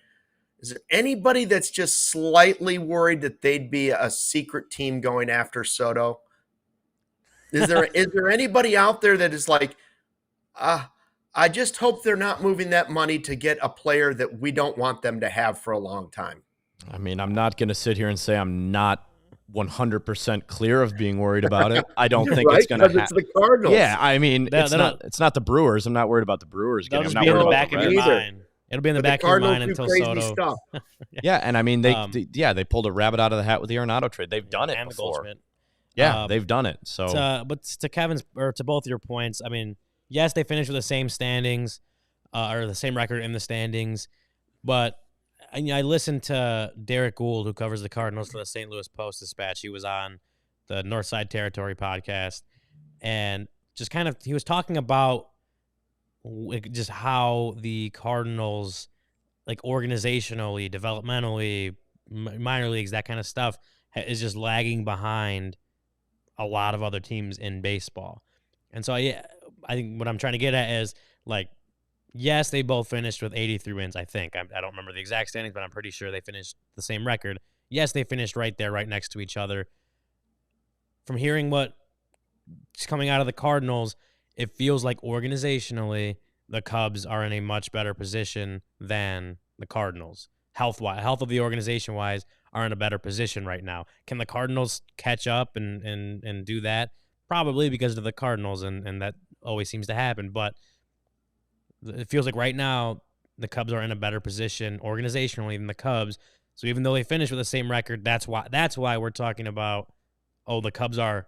Is there anybody that's just slightly worried that they'd be a secret team going after Soto? Is there anybody out there that is like, I just hope they're not moving that money to get a player that we don't want them to have for a long time? I mean, I'm not going to sit here and say I'm not 100% clear of being worried about it. I don't think it's going to happen. It's the Cardinals. Yeah, I mean, it's not the Brewers. I'm not worried about the Brewers. That'll I'm just not be in worried the about back the of your Reds. mind. It'll be in the back of your mind until Soto. Stuff. Yeah, and I mean, they pulled a rabbit out of the hat with the Arenado trade. They've done it and the before. Goldschmidt. Yeah, they've done it. So, but to Kevin's, or to both your points, I mean, yes, they finished with the same standings, or the same record in the standings, but I listened to Derek Gould, who covers the Cardinals for the St. Louis Post-Dispatch. He was on the Northside Territory podcast, and just he was talking about just how the Cardinals, like organizationally, developmentally, minor leagues, that kind of stuff, is just lagging behind a lot of other teams in baseball. And so, I think what I'm trying to get at is, like, yes, they both finished with 83 wins, I think. I don't remember the exact standings, but I'm pretty sure they finished the same record. Yes, they finished right there, right next to each other. From hearing what's coming out of the Cardinals, it feels like organizationally the Cubs are in a much better position than the Cardinals. Health of the organization-wise, are in a better position right now. Can the Cardinals catch up and do that? Probably, because of the Cardinals, and that always seems to happen. But it feels like right now the Cubs are in a better position organizationally than the Cubs. So even though they finished with the same record, that's why we're talking about, the Cubs are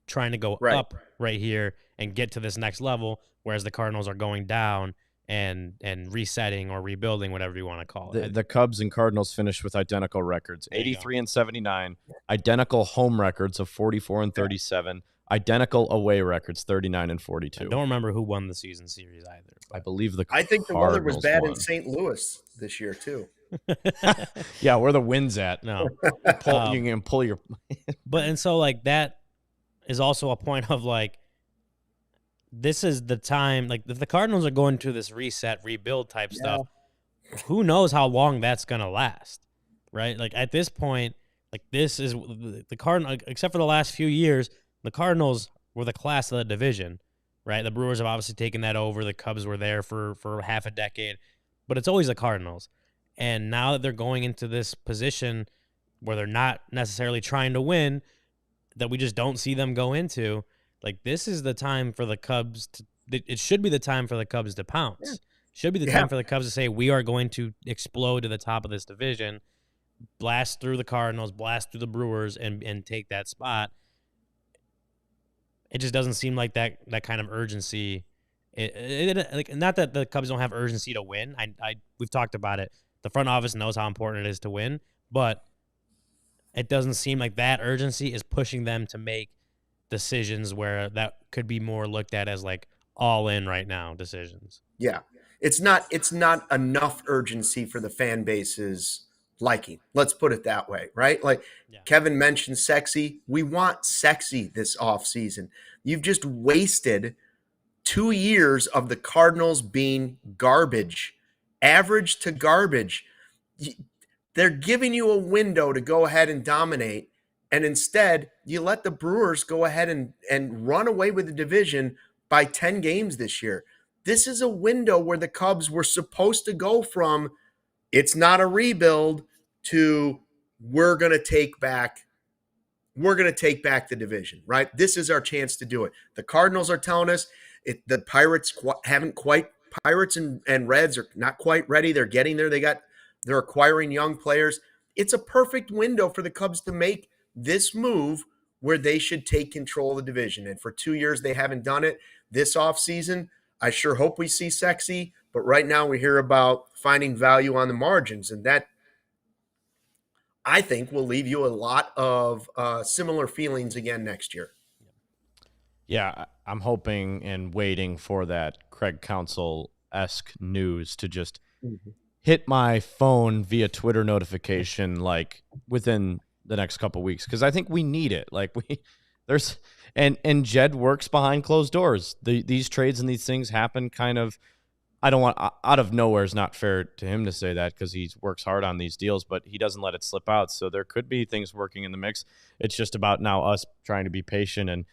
trying to go up right here and get to this next level, whereas the Cardinals are going down and resetting or rebuilding, whatever you want to call it. The Cubs and Cardinals finished with identical records, 83 and 79, identical home records of 44 and 37, identical away records, 39 and 42. I don't remember who won the season series either. I believe I think the weather was bad won. in St. Louis this year too. Yeah, where the wind's at. No. You can pull your But and so, like, that is also a point of, like, this is the time, like, if the Cardinals are going to this reset, rebuild type stuff, who knows how long that's going to last, right? Like, at this point, like, this is the Cardinals, except for the last few years, the Cardinals were the class of the division, right? The Brewers have obviously taken that over. The Cubs were there for half a decade, but it's always the Cardinals. And now that they're going into this position where they're not necessarily trying to win, that we just don't see them go into, like, this is the time for the Cubs it should be the time for the Cubs to pounce. Yeah. Should be the time for the Cubs to say, we are going to explode to the top of this division, blast through the Cardinals, blast through the Brewers, and take that spot. It just doesn't seem like that kind of urgency. Like, not that the Cubs don't have urgency to win. We've talked about it. The front office knows how important it is to win, but it doesn't seem like that urgency is pushing them to make decisions where that could be more looked at as, like, all in right now decisions. Yeah. It's not enough urgency for the fan base's liking. Let's put it that way, right? Like, Kevin mentioned sexy. We want sexy this offseason. You've just wasted 2 years of the Cardinals being garbage, average to garbage. They're giving you a window to go ahead and dominate, and instead you let the Brewers go ahead and run away with the division by 10 games this year. This is a window where the Cubs were supposed to go from it's not a rebuild to we're going to take back the division, right? This is our chance to do it. The Cardinals are telling us the Pirates Pirates and Reds are not quite ready. They're getting there. They're acquiring young players. It's a perfect window for the Cubs to make this move where they should take control of the division. And for 2 years, they haven't done it. This offseason, I sure hope we see sexy, but right now we hear about finding value on the margins. And that, I think, will leave you a lot of similar feelings again next year. Yeah, I'm hoping and waiting for that Craig Counsell-esque news to just hit my phone via Twitter notification like within the next couple of weeks, because I think we need it. Like and Jed works behind closed doors. These trades and these things happen kind of. I don't want out of nowhere. Is not fair to him to say that because he works hard on these deals, but he doesn't let it slip out. So there could be things working in the mix. It's just about now us trying to be patient, and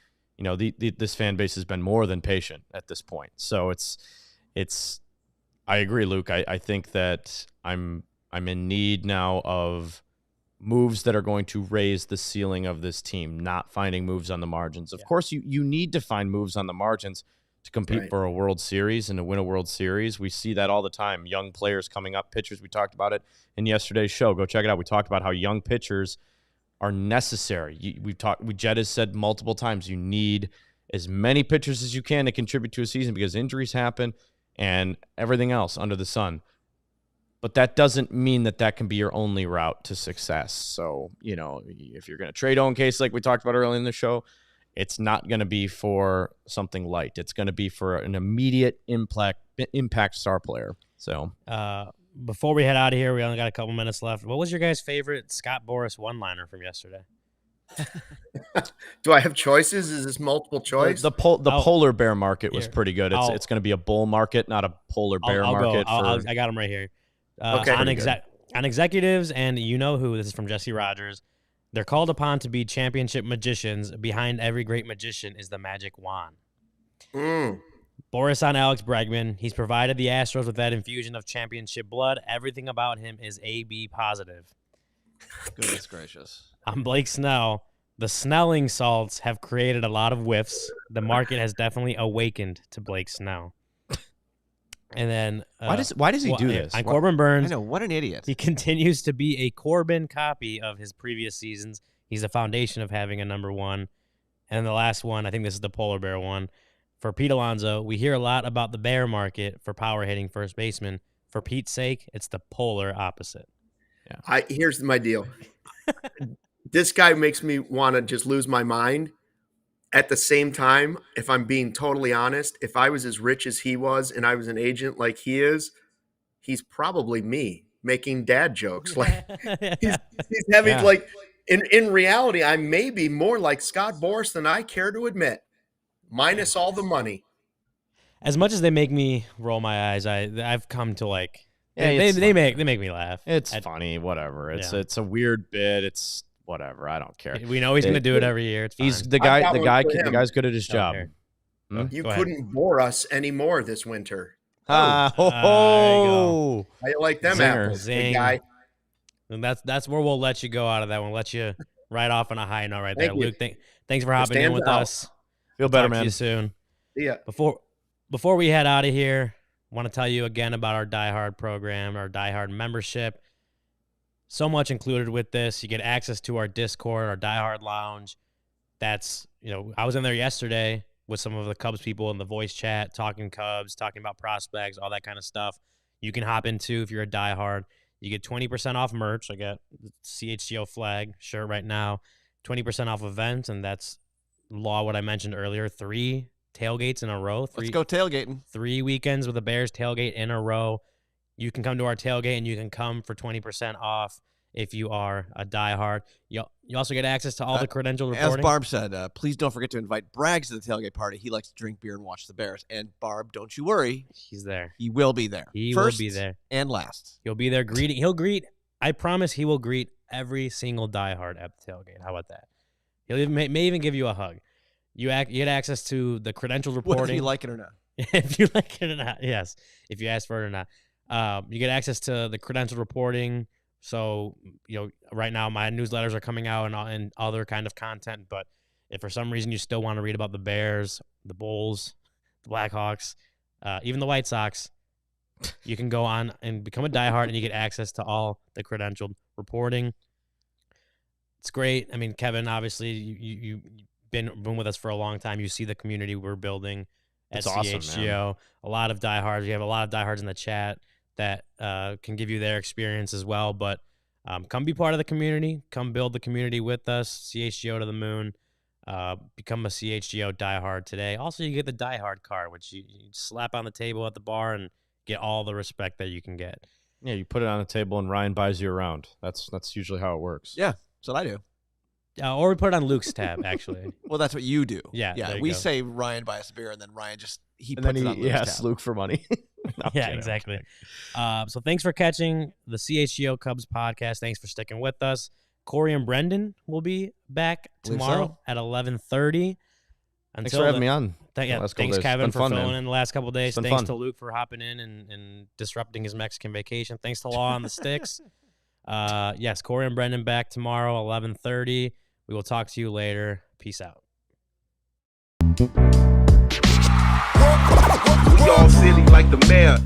this fan base has been more than patient at this point. So it's. I agree, Luke. I think that I'm in need now of moves that are going to raise the ceiling of this team, not finding moves on the margins. Of course, you need to find moves on the margins to compete for a World Series and to win a World Series. We see that all the time. Young players coming up, pitchers. We talked about it in yesterday's show. Go check it out. We talked about how young pitchers are necessary. Jed has said multiple times, you need as many pitchers as you can to contribute to a season because injuries happen and everything else under the sun. But that doesn't mean that can be your only route to success. So, if you're going to trade Owen Casey, like we talked about earlier in the show, it's not going to be for something light. It's going to be for an immediate impact star player. So, before we head out of here, we only got a couple minutes left. What was your guys' favorite Scott Boras one-liner from yesterday? Do I have choices? Is this multiple choice? The polar bear market was pretty good. It's going to be a bull market, not a polar bear market. I got them right here. Okay. On executives and who, this is from Jesse Rogers. They're called upon to be championship magicians. Behind every great magician is the magic wand. Boras on Alex Bregman. He's provided the Astros with that infusion of championship blood. Everything about him is AB positive. Goodness gracious. On Blake Snell, the Snelling salts have created a lot of whiffs. The market has definitely awakened to Blake Snell. And then why does he do this? On Corbin Burns, I know, what an idiot. He continues to be a Corbin copy of his previous seasons. He's the foundation of having a number one. And the last one, I think this is the polar bear one. For Pete Alonso, we hear a lot about the bear market for power hitting first baseman. For Pete's sake, it's the polar opposite. Yeah. Here's my deal. This guy makes me want to just lose my mind. At the same time, if I'm being totally honest, if I was as rich as he was and I was an agent like he is, he's probably me making dad jokes. Like he's having like in reality, I may be more like Scott Boras than I care to admit, minus all the money. As much as they make me roll my eyes, I've come to like they make me laugh. It's funny, whatever. It's a weird bit. It's whatever. I don't care. We know he's going to do it every year. It's fine. He's the guy. The guy's good at his job. You couldn't bore us anymore this winter. How you like them apples, big guy? And that's where we'll let you go out of that one. Let you ride off on a high note right there, Thank you. Luke. Thanks for hopping in with us. Feel better, Talk man. To you soon. See ya. Before we head out of here, I want to tell you again about our Die Hard program, our Die Hard membership. So much included with this. You get access to our Discord, our Die Hard Lounge. That's, I was in there yesterday with some of the Cubs people in the voice chat, talking Cubs, talking about prospects, all that kind of stuff. You can hop into if you're a Die Hard. You get 20% off merch. I got the CHGO flag shirt right now, 20% off events, and that's what I mentioned earlier, 3 tailgates in a row. Let's go tailgating. 3 weekends with the Bears tailgate in a row. You can come to our tailgate, and you can come for 20% off if you are a diehard. You also get access to all the credential reporting. As Barb said, please don't forget to invite Braggs to the tailgate party. He likes to drink beer and watch the Bears. And Barb, don't you worry. He's there. He will be there. He First will be there. And last. He'll be there greeting. I promise he will greet every single diehard at the tailgate. How about that? He'll may even give you a hug. You get access to the credential reporting. Whether you like it or not. if you like it or not. Yes, if you ask for it or not. You get access to the credentialed reporting. So, right now my newsletters are coming out and other kind of content. But if for some reason you still want to read about the Bears, the Bulls, the Blackhawks, even the White Sox, you can go on and become a diehard, and you get access to all the credentialed reporting. It's great. I mean, Kevin, obviously, you've been with us for a long time. You see the community we're building at CHGO. A lot of diehards. We have a lot of diehards in the chat that can give you their experience as well. But come be part of the community. Come build the community with us. CHGO to the moon. Become a CHGO diehard today. Also, you get the diehard card, which you slap on the table at the bar and get all the respect that you can get. Yeah, you put it on the table and Ryan buys you around. That's usually how it works. Yeah, that's what I do. Or we put it on Luke's tab, actually. Well, that's what you do. Yeah. We say Ryan buy us a beer, and then Ryan puts it on Luke's he asks tab. Luke for money. No, yeah, exactly. So thanks for catching the CHGO Cubs podcast. Thanks for sticking with us. Corey and Brendan will be back tomorrow at 11:30. Thanks for having me on. Thanks, Kevin, for filling in the last couple of days. Thanks fun. to Luke for hopping in and disrupting his Mexican vacation. Thanks to Law on the Sticks. Yes, Corey and Brendan back tomorrow, 11:30. We will talk to you later. Peace out. We all silly like the mayor.